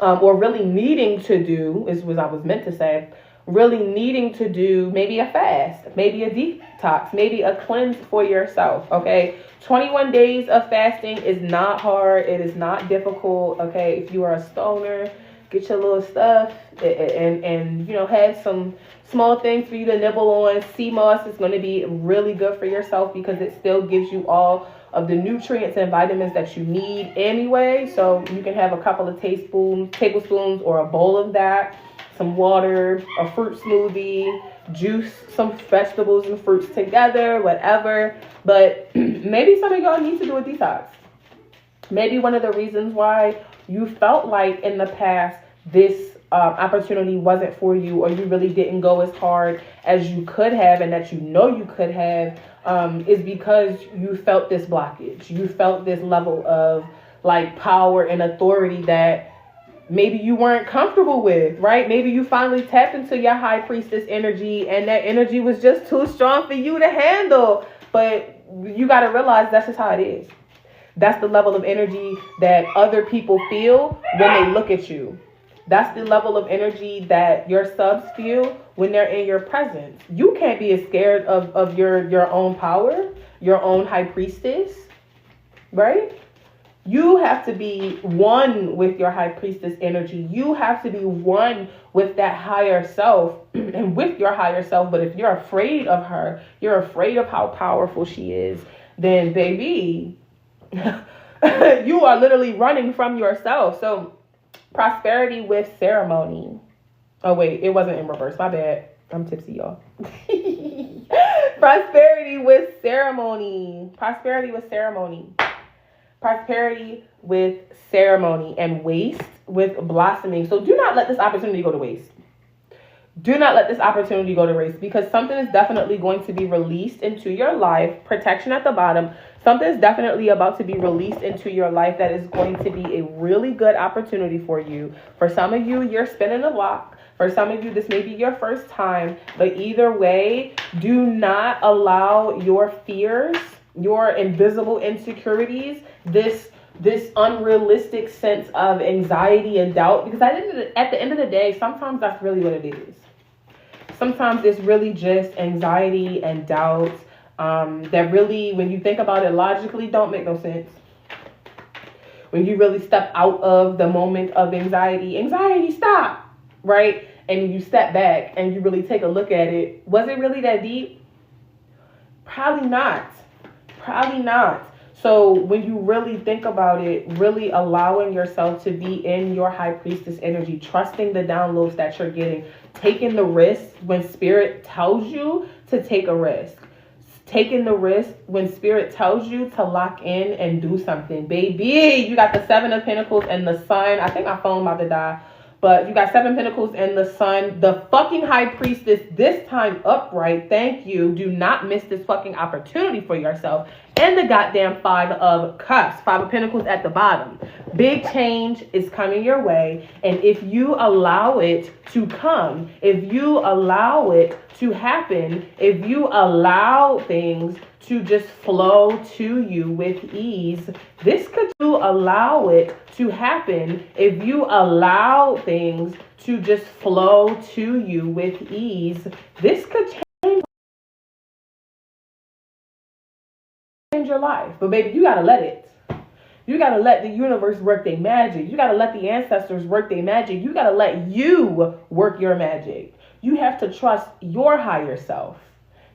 or really needing to do, is what I was meant to say, really needing to do maybe a fast, maybe a detox, maybe a cleanse for yourself, okay? 21 days of fasting is not hard. It is not difficult, okay? If you are a stoner, get your little stuff and you know, have some small things for you to nibble on. Sea moss is going to be really good for yourself because it still gives you all of the nutrients and vitamins that you need anyway. So you can have a couple of tablespoons or a bowl of that, some water, a fruit smoothie, juice some vegetables and fruits together, whatever. But maybe some of y'all need to do a detox. Maybe one of the reasons why you felt like in the past this opportunity wasn't for you, or you really didn't go as hard as you could have, and that you know you could have, is because you felt this blockage. You felt this level of like power and authority that maybe you weren't comfortable with, right? Maybe you finally tapped into your High Priestess energy and that energy was just too strong for you to handle. But you got to realize that's just how it is. That's the level of energy that other people feel when they look at you. That's the level of energy that your subs feel when they're in your presence. You can't be as scared of your own power, your own High Priestess, right? You have to be one with your High Priestess energy. You have to be one with that higher self and with your higher self. But if you're afraid of her, you're afraid of how powerful she is, then baby, you are literally running from yourself. So prosperity with ceremony. Oh, wait, it wasn't in reverse. My bad. I'm tipsy, y'all. Prosperity with ceremony. Prosperity with ceremony. Prosperity with ceremony, and waste with blossoming. So do not let this opportunity go to waste. Do not let this opportunity go to waste, because something is definitely going to be released into your life. Protection at the bottom. Something is definitely about to be released into your life that is going to be a really good opportunity for you. For some of you, you're spinning the block. For some of you, this may be your first time. But either way, do not allow your fears, your invisible insecurities, this unrealistic sense of anxiety and doubt, because at the end of the day, sometimes that's really what it is. Sometimes it's really just anxiety and doubt that really, when you think about it logically, don't make no sense. When you really step out of the moment of anxiety, stop, right? And you step back and you really take a look at it. Was it really that deep? Probably not. Probably not. So when you really think about it, really allowing yourself to be in your high priestess energy, trusting the downloads that you're getting, taking the risk when spirit tells you to take a risk, taking the risk when spirit tells you to lock in and do something. Baby, you got the 7 of Pentacles and the Sun. I think my phone about to die. But you got 7 Pentacles and the Sun, the fucking high priestess, this time upright. Thank you. Do not miss this fucking opportunity for yourself. And the goddamn 5 of Cups, 5 of Pentacles at the bottom. Big change is coming your way. And if you allow it to come, if you allow it to happen, if you allow things to just flow to you with ease, this could allow it to happen. If you allow things to just flow to you with ease, this could change your life. But baby, you gotta let it. You gotta let the universe work their magic. You gotta let the ancestors work their magic. You gotta let you work your magic. You have to trust your higher self.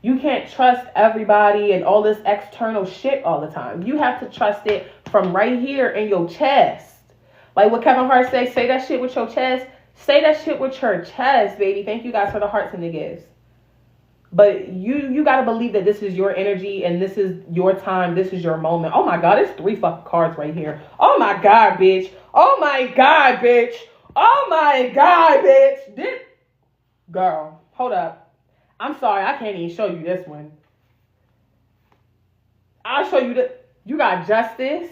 You can't trust everybody and all this external shit all the time. You have to trust it from right here in your chest. Like what Kevin Hart say that shit with your chest. Say that shit with your chest, baby. Thank you guys for the hearts and the gifts. But you got to believe that this is your energy and this is your time. This is your moment. Oh my God, it's 3 fucking cards right here. Oh my God, bitch. Oh my God, bitch. Oh my God, bitch. This girl, hold up. I'm sorry, I can't even show you this one. I'll show you the. You got Justice,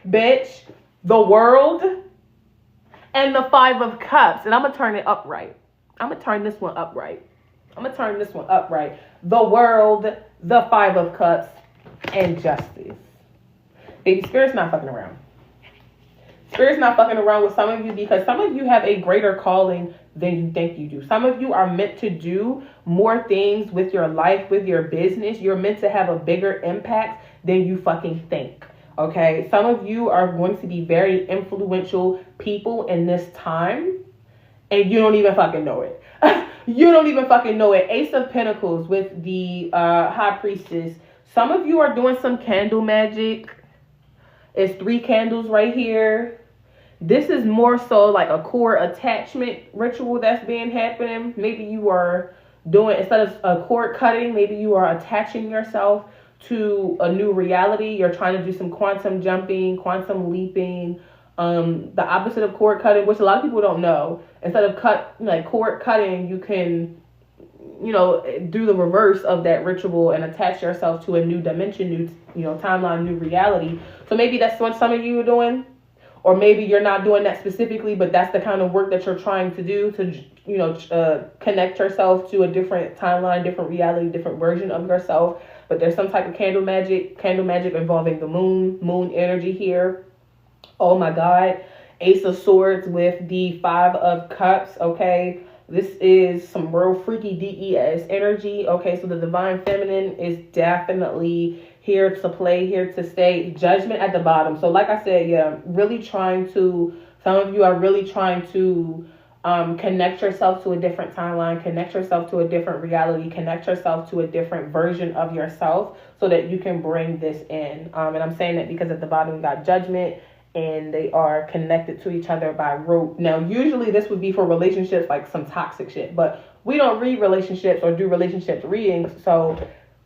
bitch, the World, and the 5 of Cups. And I'm going to turn it upright. I'm going to turn this one upright. The World, the 5 of Cups, and Justice. Baby, Spirit's not fucking around. Spirit's not fucking around with some of you because some of you have a greater calling than you think you do. Some of you are meant to do more things with your life, with your business. You're meant to have a bigger impact than you fucking think. Okay? Some of you are going to be very influential people in this time, and you don't even fucking know it. You don't even fucking know it. Ace of Pentacles with the High Priestess. Some of you are doing some candle magic. It's 3 candles right here. This is more so like a core attachment ritual that's happening. Maybe you are doing, instead of a cord cutting, maybe you are attaching yourself to a new reality. You're trying to do some quantum jumping, quantum leaping. The opposite of cord cutting, which a lot of people don't know. Instead of cord cutting, you can, do the reverse of that ritual and attach yourself to a new dimension, new, timeline, new reality. So maybe that's what some of you are doing. Or maybe you're not doing that specifically, but that's the kind of work that you're trying to do to, connect yourself to a different timeline, different reality, different version of yourself. But there's some type of candle magic involving the moon energy here. Oh my God. Ace of Swords with the 5 of Cups. Okay. This is some real freaky DES energy. Okay. So the Divine Feminine is definitely here to play, here to stay. Judgment at the bottom. So like I said, some of you are really trying to connect yourself to a different timeline, connect yourself to a different reality, connect yourself to a different version of yourself so that you can bring this in. And I'm saying that because at the bottom we got Judgment and they are connected to each other by rope. Now, usually this would be for relationships, like some toxic shit, but we don't read relationships or do relationships readings. So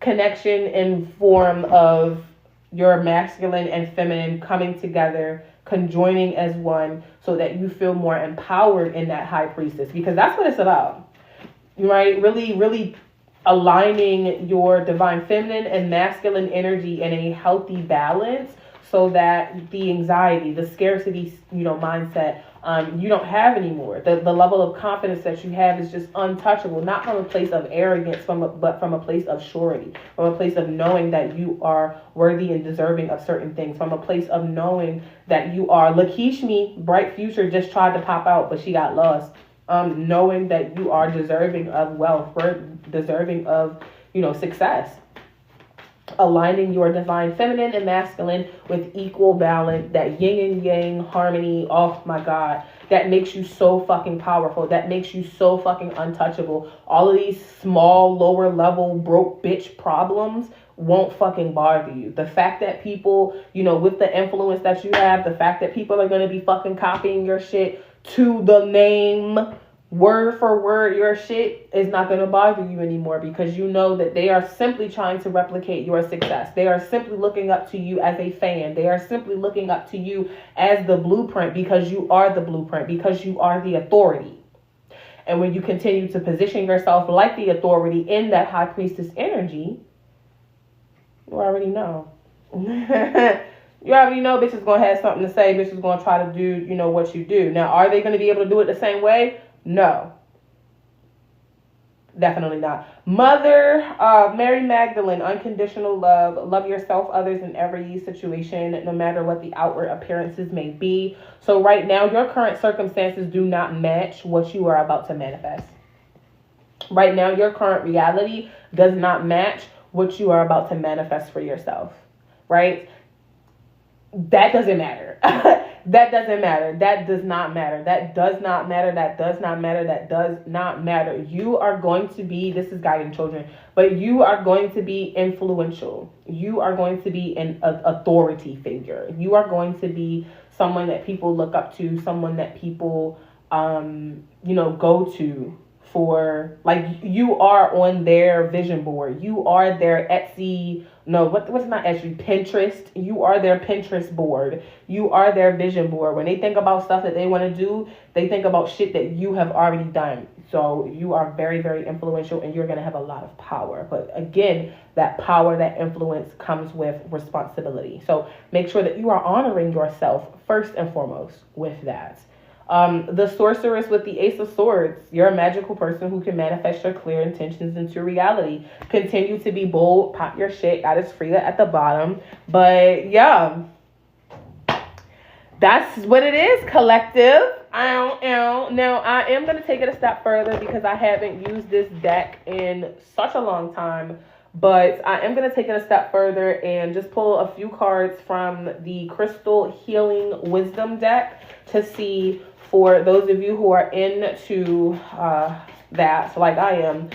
connection in form of your masculine and feminine coming together, conjoining as one so that you feel more empowered in that High Priestess, because that's what it's about, right? Really, really aligning your divine feminine and masculine energy in a healthy balance so that the anxiety, the scarcity, mindset, you don't have anymore. The level of confidence that you have is just untouchable, not from a place of arrogance, but from a place of surety, from a place of knowing that you are worthy and deserving of certain things, from a place of knowing that you are. Lakishmi, Bright Future, just tried to pop out, but she got lost. Knowing that you are deserving of wealth, deserving of, success. aligning your divine feminine and masculine with equal balance, that yin and yang harmony. Oh my God, that makes you so fucking powerful. That makes you so fucking untouchable. All of these small, lower level, broke bitch problems won't fucking bother you. The fact that people, you know, with the influence that you have, the fact that people are going to be fucking copying your shit to the name, word for word, your shit is not going to bother you anymore, because you know that they are simply trying to replicate your success. They are simply looking up to you as a fan. They are simply looking up to you as the blueprint, because you are the blueprint, because you are the authority. And when you continue to position yourself like the authority in that high priestess energy, you already know. You already know bitch is going to have something to say. Bitch is going to try to do, you know, what you do. Now, are they going to be able to do it the same way? No. Definitely not. Mother, Mary Magdalene, unconditional love. Love yourself, others, in every situation, no matter what the outward appearances may be. So right now, your current circumstances do not match what you are about to manifest. Right now, your current reality does not match what you are about to manifest for yourself, right? That doesn't matter. That doesn't matter. That does not matter. That does not matter. That does not matter. That does not matter. You are going to be, this is guiding children, but you are going to be influential. You are going to be an authority figure. You are going to be someone that people look up to, someone that people, go to. For, like, you are on their vision board. You are their Etsy, what's not Etsy, Pinterest. You are their Pinterest board. You are their vision board. When they think about stuff that they want to do, they think about shit that you have already done. So you are very, very influential, and you're going to have a lot of power. But again, that power, that influence comes with responsibility. So make sure that you are honoring yourself first and foremost with that. The sorceress with the Ace of Swords. You're a magical person who can manifest your clear intentions into reality. Continue to be bold. Pop your shit. That is Frida at the bottom. But yeah, that's what it is, collective. Now, I am going to take it a step further, because I haven't used this deck in such a long time. But I am going to take it a step further and just pull a few cards from the Crystal Healing Wisdom deck to see, for those of you who are into that, like I am,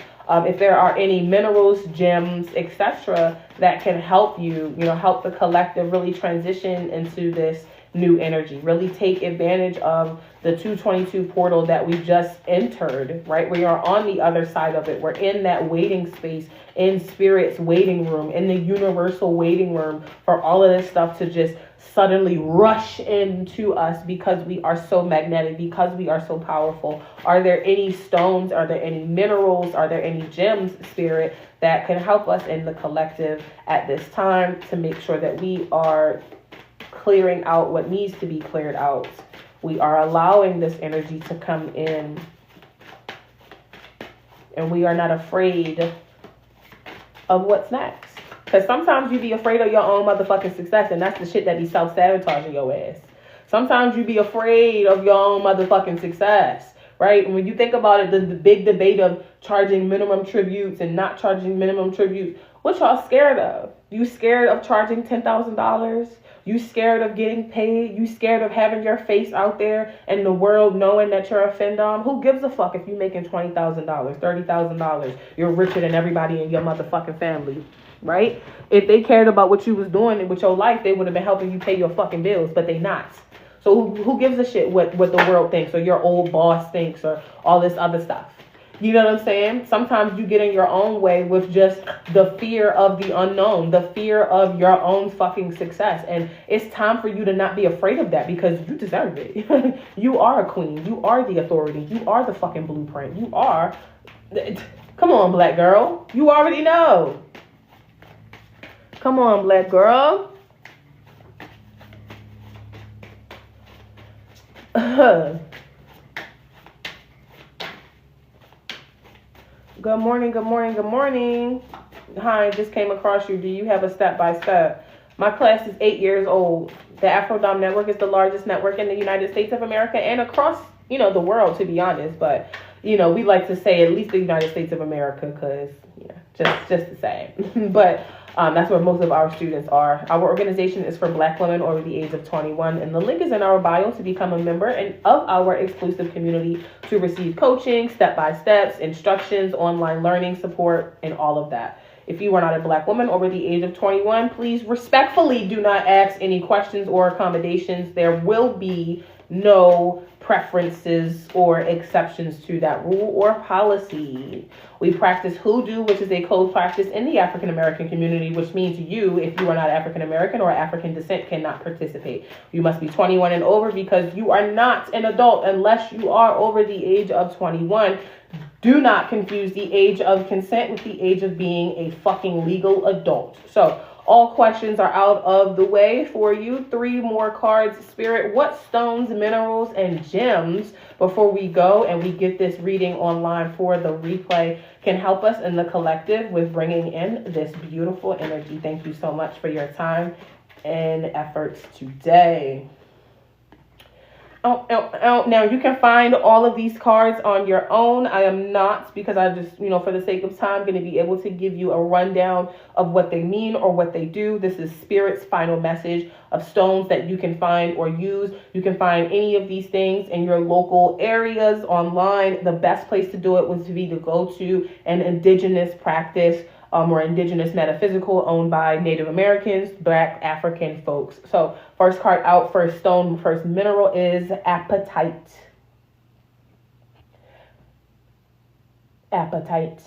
if there are any minerals, gems, etc. that can help you, help the collective really transition into this new energy. Really take advantage of the 222 portal that we just entered, right? We are on the other side of it. We're in that waiting space, in Spirit's waiting room, in the universal waiting room, for all of this stuff to just suddenly rush into us, because we are so magnetic, because we are so powerful. Are there any stones? Are there any minerals? Are there any gems, Spirit, that can help us in the collective at this time to make sure that we are clearing out what needs to be cleared out? We are allowing this energy to come in, and we are not afraid of what's next. Because sometimes you be afraid of your own motherfucking success, and that's the shit that be self-sabotaging your ass. Sometimes you be afraid of your own motherfucking success, right? And when you think about it, the big debate of charging minimum tributes and not charging minimum tributes, what y'all scared of? You scared of charging $10,000? You scared of getting paid? You scared of having your face out there and the world knowing that you're a Findom? Who gives a fuck if you're making $20,000, $30,000? You're richer than everybody in your motherfucking family, right? If they cared about what you was doing with your life, they would have been helping you pay your fucking bills, but they not. So who gives a shit what the world thinks, or your old boss thinks, or all this other stuff? You know what I'm saying? Sometimes you get in your own way with just the fear of the unknown, the fear of your own fucking success. And it's time for you to not be afraid of that, because you deserve it. You are a queen. You are the authority. You are the fucking blueprint. You are. Come on, black girl. You already know. Come on, black girl. Good morning, good morning, good morning. Hi, I just came across you. Do you have a step-by-step? My class is 8 years old. The AfroDomme Network is the largest network in the United States of America and across, the world, to be honest. But, we like to say at least the United States of America, because, just the same. But that's where most of our students are. Our organization is for Black women over the age of 21, and the link is in our bio to become a member and of our exclusive community to receive coaching, step-by-steps, instructions, online learning support, and all of that. If you are not a Black woman over the age of 21, please respectfully do not ask any questions or accommodations. There will be no preferences or exceptions to that rule or policy. We practice hoodoo, which is a code practice in the African American community, which means you, if you are not African American or African descent, cannot participate. You must be 21 and over because you are not an adult unless you are over the age of 21. Do not confuse the age of consent with the age of being a fucking legal adult. So all questions are out of the way for you. 3 more cards, Spirit. What stones, minerals, and gems, before we go and we get this reading online for the replay, can help us in the collective with bringing in this beautiful energy? Thank you so much for your time and efforts today. Now you can find all of these cards on your own. I am not, because I just, for the sake of time, going to be able to give you a rundown of what they mean or what they do. This is Spirit's final message of stones that you can find or use. You can find any of these things in your local areas online. The best place to do it was to go to an indigenous practice or indigenous metaphysical owned by Native Americans, Black African folks. So first card out, first stone, first mineral is apatite. Apatite.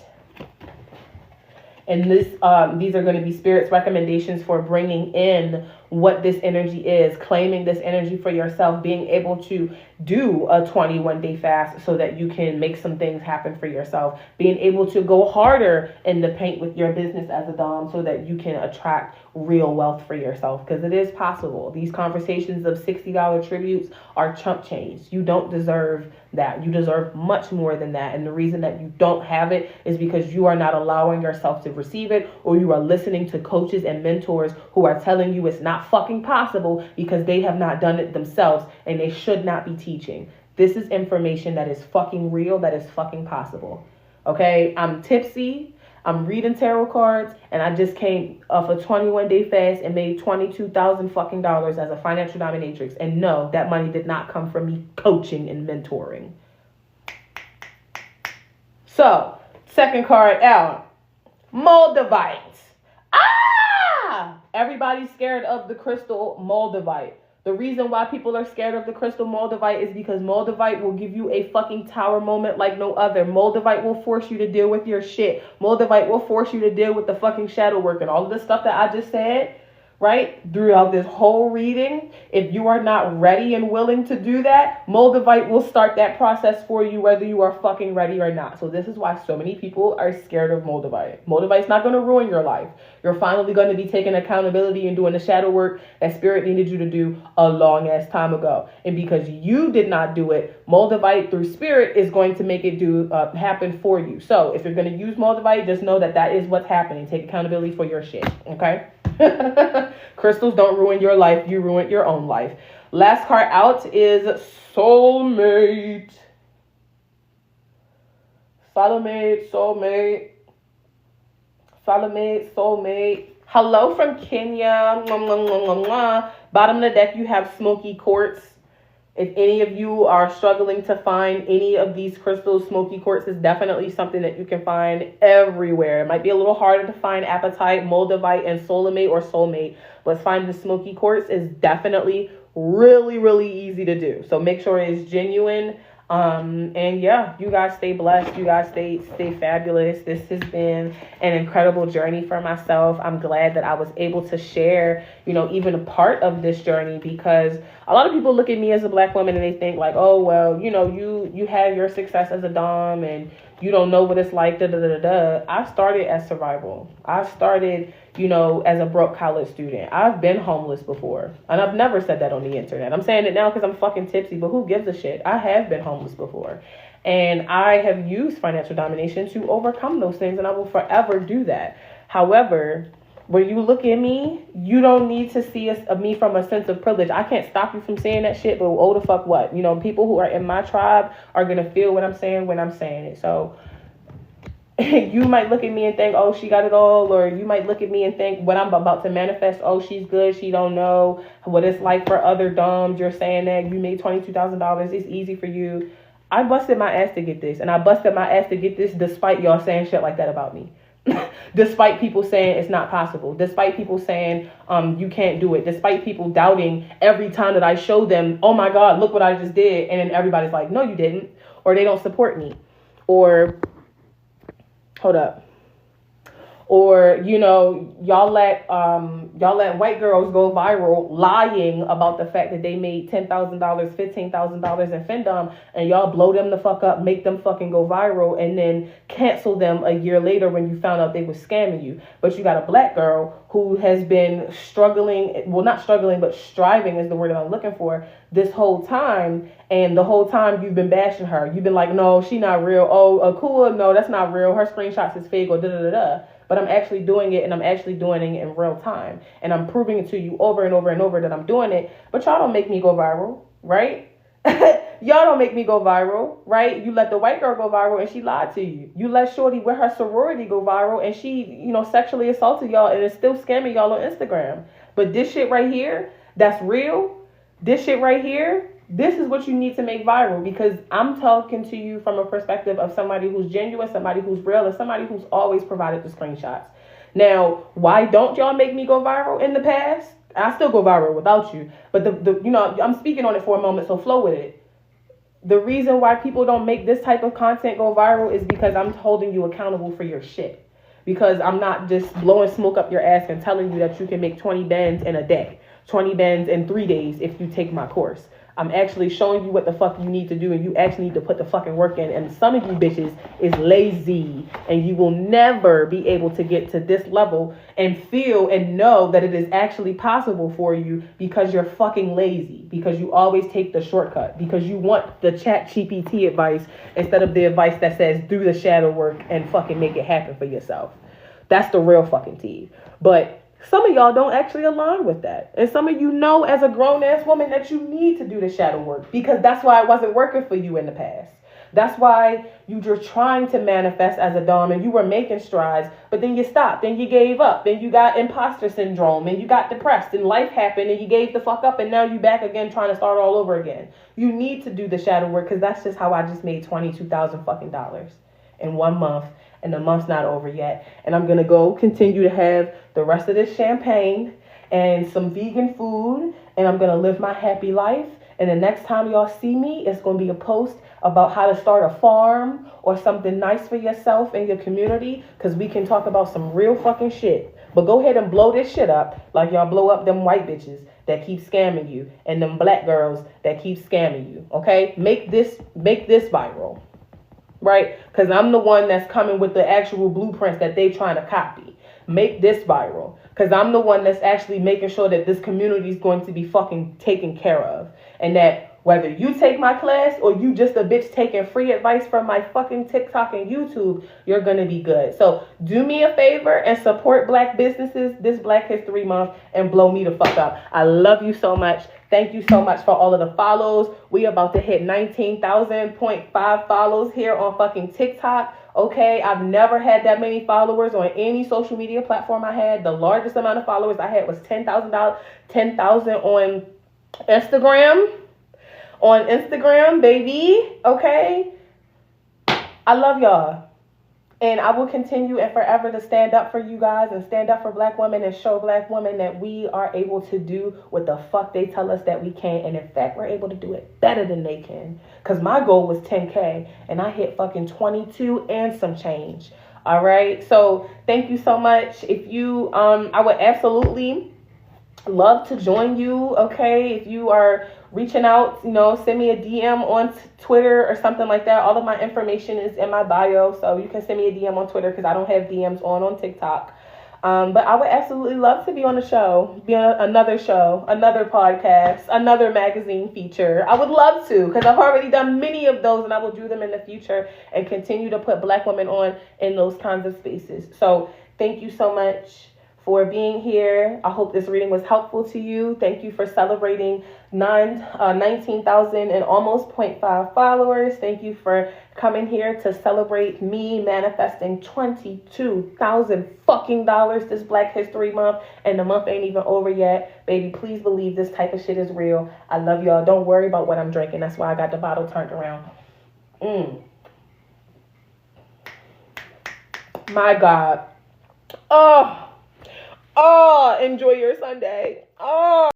And these are going to be Spirit's recommendations for bringing in what this energy is, claiming this energy for yourself, being able to do a 21-day fast so that you can make some things happen for yourself, being able to go harder in the paint with your business as a dom so that you can attract real wealth for yourself, because it is possible. These conversations of $60 tributes are chump change. You don't deserve that. You deserve much more than that. And the reason that you don't have it is because you are not allowing yourself to receive it, or you are listening to coaches and mentors who are telling you it's not fucking possible because they have not done it themselves and they should not be teaching. This is information that is fucking real, that is fucking possible. Okay, I'm tipsy, I'm reading tarot cards, and I just came off a 21-day fast and made $22,000 fucking dollars as a financial dominatrix. And no, that money did not come from me coaching and mentoring. So, second card out, Moldavite. Everybody's scared of the crystal Moldavite. The reason why people are scared of the crystal Moldavite is because Moldavite will give you a fucking tower moment like no other. Moldavite will force you to deal with your shit. Moldavite will force you to deal with the fucking shadow work and all of the stuff that I just said, right? Throughout this whole reading, if you are not ready and willing to do that, Moldavite will start that process for you whether you are fucking ready or not. So this is why so many people are scared of Moldavite. Moldavite's not going to ruin your life. You're finally going to be taking accountability and doing the shadow work that Spirit needed you to do a long ass time ago. And because you did not do it, Moldavite through Spirit is going to make it happen for you. So if you're going to use Moldavite, just know that that is what's happening. Take accountability for your shit. Okay? Crystals don't ruin your life. You ruin your own life. Last card out is Soulmate. Soulmate. Hello from Kenya. Bottom of the deck, you have smoky quartz. If any of you are struggling to find any of these crystals, smoky quartz is definitely something that you can find everywhere. It might be a little harder to find apatite, moldavite, and soulmate, but finding the smoky quartz is definitely really, really easy to do. So make sure it's genuine. And yeah, you guys stay blessed. You guys stay fabulous. This has been an incredible journey for myself. I'm glad that I was able to share, even a part of this journey, because a lot of people look at me as a Black woman and they think like, oh, well, you had your success as a dom and you don't know what it's like. I started as survival. I started, as a broke college student. I've been homeless before. And I've never said that on the internet. I'm saying it now because I'm fucking tipsy, but who gives a shit? I have been homeless before. And I have used financial domination to overcome those things, and I will forever do that. However, when you look at me, you don't need to see me from a sense of privilege. I can't stop you from saying that shit, but oh, the fuck what? People who are in my tribe are going to feel what I'm saying when I'm saying it. So You might look at me and think, oh, she got it all. Or you might look at me and think what I'm about to manifest, oh, she's good. She don't know what it's like for other doms. You're saying that you made $22,000. It's easy for you. I busted my ass to get this. And I busted my ass to get this despite y'all saying shit like that about me. Despite people saying it's not possible. Despite people saying you can't do it. Despite people doubting every time that I show them, oh my God, look what I just did. And then everybody's like, no, you didn't. Or they don't support me. Or, hold up. Or, you know, y'all let white girls go viral lying about the fact that they made $10,000, $15,000 in Findom, and y'all blow them the fuck up, make them fucking go viral, and then cancel them a year later when you found out they was scamming you. But you got a black girl who has been struggling, well, not struggling, but striving is the word that I'm looking for, this whole time. And the whole time you've been bashing her. You've been like, no, she not real. Oh, Ekua, no, that's not real. Her screenshots is fake, or da-da-da-da. But I'm actually doing it, and I'm actually doing it in real time. And I'm proving it to you over and over and over that I'm doing it. But y'all don't make me go viral, right? Y'all don't make me go viral, right? You let the white girl go viral and she lied to you. You let Shorty with her sorority go viral and she, you know, sexually assaulted y'all and is still scamming y'all on Instagram. But this shit right here, that's real. This shit right here, this is what you need to make viral, because I'm talking to you from a perspective of somebody who's genuine, somebody who's real, and somebody who's always provided the screenshots. Now, why don't y'all make me go viral in the past? I still go viral without you. But the you know, I'm speaking on it for a moment, so flow with it. The reason why people don't make this type of content go viral is because I'm holding you accountable for your shit. Because I'm not just blowing smoke up your ass and telling you that you can make 20 bands in a day, 20 bands in 3 days if you take my course. I'm actually showing you what the fuck you need to do, and you actually need to put the fucking work in. And some of you bitches is lazy, and you will never be able to get to this level and feel and know that it is actually possible for you because you're fucking lazy, because you always take the shortcut, because you want the chat GPT advice instead of the advice that says do the shadow work and fucking make it happen for yourself. That's the real fucking tea. But some of y'all don't actually align with that. And some of you know as a grown-ass woman that you need to do the shadow work, because that's why it wasn't working for you in the past. That's why you're trying to manifest as a dom and you were making strides, but then you stopped, then you gave up, then you got imposter syndrome, and you got depressed, and life happened, and you gave the fuck up, and now you back again trying to start all over again. You need to do the shadow work, because that's just how I just made $22,000 fucking dollars in 1 month. And the month's not over yet. And I'm going to go continue to have the rest of this champagne and some vegan food. And I'm going to live my happy life. And the next time y'all see me, it's going to be a post about how to start a farm or something nice for yourself and your community. Because we can talk about some real fucking shit. But go ahead and blow this shit up like y'all blow up them white bitches that keep scamming you. And them black girls that keep scamming you. Okay? Make this viral. Right? Because I'm the one that's coming with the actual blueprints that they trying to copy. Make this viral. Because I'm the one that's actually making sure that this community is going to be fucking taken care of. And that whether you take my class or you just a bitch taking free advice from my fucking TikTok and YouTube, you're going to be good. So do me a favor and support black businesses this Black History Month and blow me the fuck up. I love you so much. Thank you so much for all of the follows. We about to hit 19,000.5 follows here on fucking TikTok. Okay, I've never had that many followers on any social media platform I had. The largest amount of followers I had was 10,000 on Instagram. On Instagram, baby. Okay. I love y'all. And I will continue and forever to stand up for you guys and stand up for black women and show black women that we are able to do what the fuck they tell us that we can. And in fact, we're able to do it better than they can. Because my goal was 10K and I hit fucking 22 and some change. All right. So thank you so much. If you, I would absolutely love to join you. Okay. If you are reaching out, you know, send me a DM on Twitter or something like that. All of my information is in my bio, so you can send me a DM on Twitter because I don't have DMs on TikTok. But I would absolutely love to be on the show, be on another show, another podcast, another magazine feature. I would love to, because I've already done many of those and I will do them in the future and continue to put black women on in those kinds of spaces. So thank you so much for being here. I hope this reading was helpful to you. Thank you for celebrating 19,000 and almost 0.5 followers. Thank you for coming here to celebrate me manifesting $22,000 fucking dollars this Black History Month, and the month ain't even over yet. Baby, please believe this type of shit is real. I love y'all. Don't worry about what I'm drinking. That's why I got the bottle turned around. My God. Oh, enjoy your Sunday. Oh.